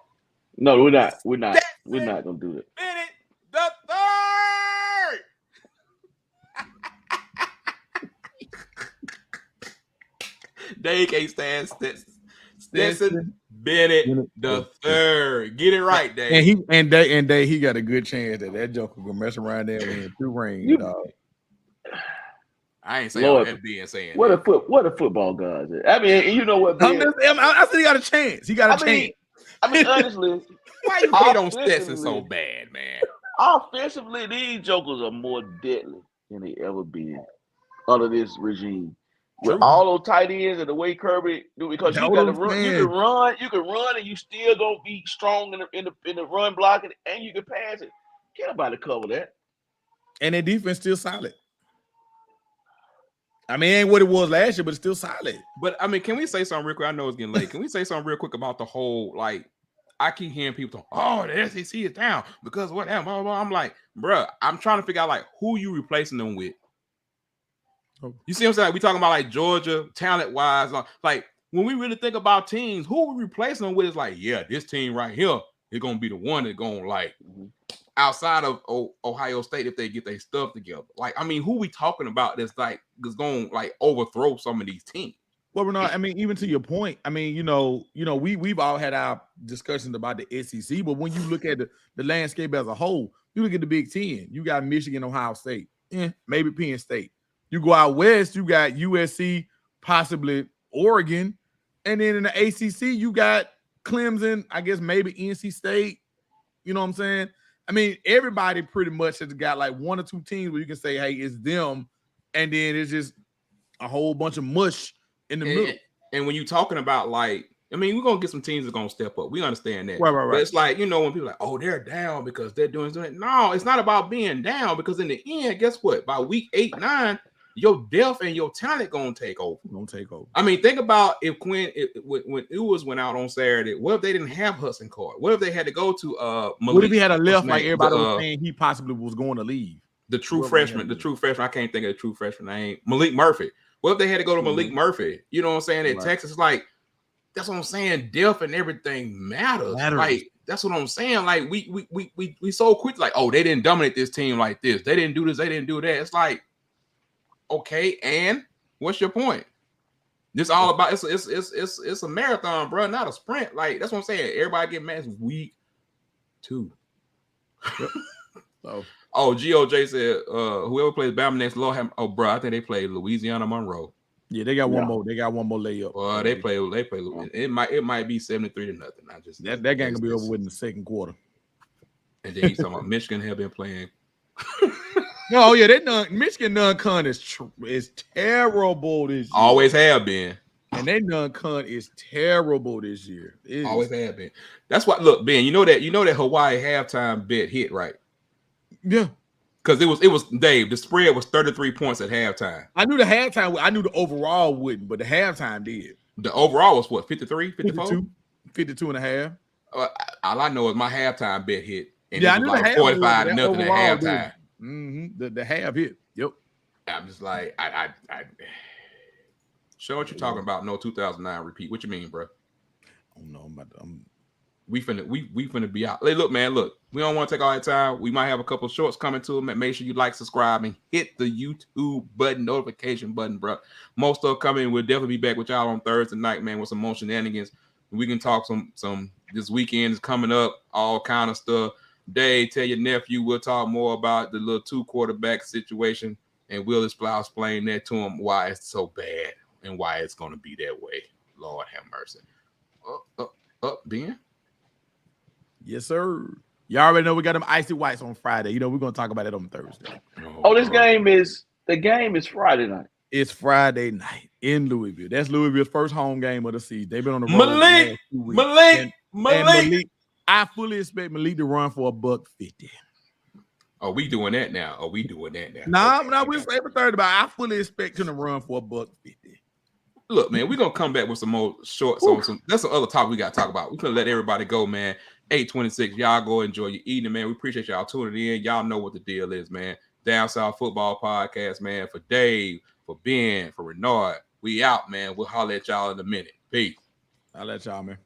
No, we're not gonna do it. Bennett the third. They can't stand Stetson Bennett the third. Get it right, Dave. And he got a good chance that joker gonna mess around there in 2 rings, dog. I ain't saying all that being saying. What a football guy is. I mean, you know what? I said he got a chance. He got a chance. I mean, honestly, why you hate on Stetson so bad, man? Offensively, these jokers are more deadly than they ever been under this regime. With all those tight ends and the way Kirby do, because you got to run, you can run, and you still gonna be strong in the run blocking, and you can pass it. Can't nobody cover that. And their defense still solid. I mean, it ain't what it was last year, but it's still solid. But I mean, can we say something real quick? I know it's getting late. Can we say something real quick about the whole like? I keep hearing people talk, "Oh, the SEC is down because of what happened." Blah, blah, blah. I'm like, bruh, I'm trying to figure out like who you replacing them with. You see what I'm saying? We talking about like Georgia talent wise, like when we really think about teams, who we replacing them with is like, yeah, this team right here is gonna be the one that's gonna like outside of Ohio State if they get their stuff together. Like, I mean, who we talking about that's like is gonna like overthrow some of these teams? Well, Bernard, I mean, even to your point, I mean, we've all had our discussions about the SEC, but when you look at the landscape as a whole, you look at the Big Ten. You got Michigan, Ohio State, maybe Penn State. You go out west, you got USC, possibly Oregon, and then in the ACC, you got Clemson, I guess maybe NC State. You know what I'm saying? I mean, everybody pretty much has got like 1 or 2 teams where you can say, hey, it's them, and then it's just a whole bunch of mush in the middle. And when you're talking about like I mean, we're gonna get some teams that's gonna step up. We understand that. Right. But it's like, when people are like, oh, they're down because they're doing something. No, it's not about being down, because in the end, guess what? By week 8, 9, your depth and your talent gonna take over. I mean, think about if when Ewers went out on Saturday, what if they didn't have Hudson Card? What if they had to go to Malik? What if he had a left like everybody was saying he possibly was going to leave? The true freshman. I can't think of the true freshman name. Malik Murphy. What if they had to go to Malik Murphy? You know what I'm saying? At Texas, like, that's what I'm saying. Depth and everything matters. Like, that's what I'm saying. Like, we so quick, like, oh, they didn't dominate this team like this. They didn't do this. They didn't do that. It's like, okay, and what's your point? This all about it's a marathon, bro, not a sprint. Like, that's what I'm saying. Everybody get mad. It's week 2. GOJ said, whoever plays Bama next, bro, I think they play Louisiana Monroe. Yeah, they got one more. They got one more layup. Well, they play. It might be 73-0. I just that game gonna be over with in the second quarter. And then he's talking about Michigan have been playing. No, yeah, Michigan non-con is terrible this year. Always have been. And they non-con is terrible this year. Always have been. That's why. Look, Ben, you know that Hawaii halftime bet hit, right? Yeah. Because it was Dave. The spread was 33 points at halftime. I knew the halftime. I knew the overall wouldn't, but the halftime did. The overall was what, 53, 54? 52 and a half. All I know is my halftime bet hit. And I knew like the half 45-0 at halftime. The half hit. Yep. I'm just like, I show what you're talking about. No 2009 repeat. What you mean, bro? Oh no, we finna be out. Hey, look, man, we don't want to take all that time. We might have a couple of shorts coming to them. Make sure you like, subscribe, and hit the YouTube button, notification button, bro. Most stuff coming. We'll definitely be back with y'all on Thursday night, man, with some more shenanigans. We can talk some. This weekend is coming up, all kind of stuff. Dave, tell your nephew we'll talk more about the little 2 quarterback situation, and we'll explain that to him, why it's so bad and why it's going to be that way. Lord have mercy. Ben? Yes, sir. Y'all already know we got them icy whites on Friday. We're going to talk about it on Thursday. The game is Friday night. It's Friday night in Louisville. That's Louisville's first home game of the season. They've been on the road. Malik. I fully expect Malik to run for $150. Are we doing that now? Nah, we're saying third, but I fully expect him to run for $150. Look, man, we're gonna come back with some more shorts on some. That's the other topic we gotta talk about. We're gonna let everybody go, man. 8:26. Y'all go enjoy your evening, man. We appreciate y'all tuning in. Y'all know what the deal is, man. Down South Football Podcast, man. For Dave, for Ben, for Renard, we out, man. We'll holler at y'all in a minute. Peace. I'll let y'all, man.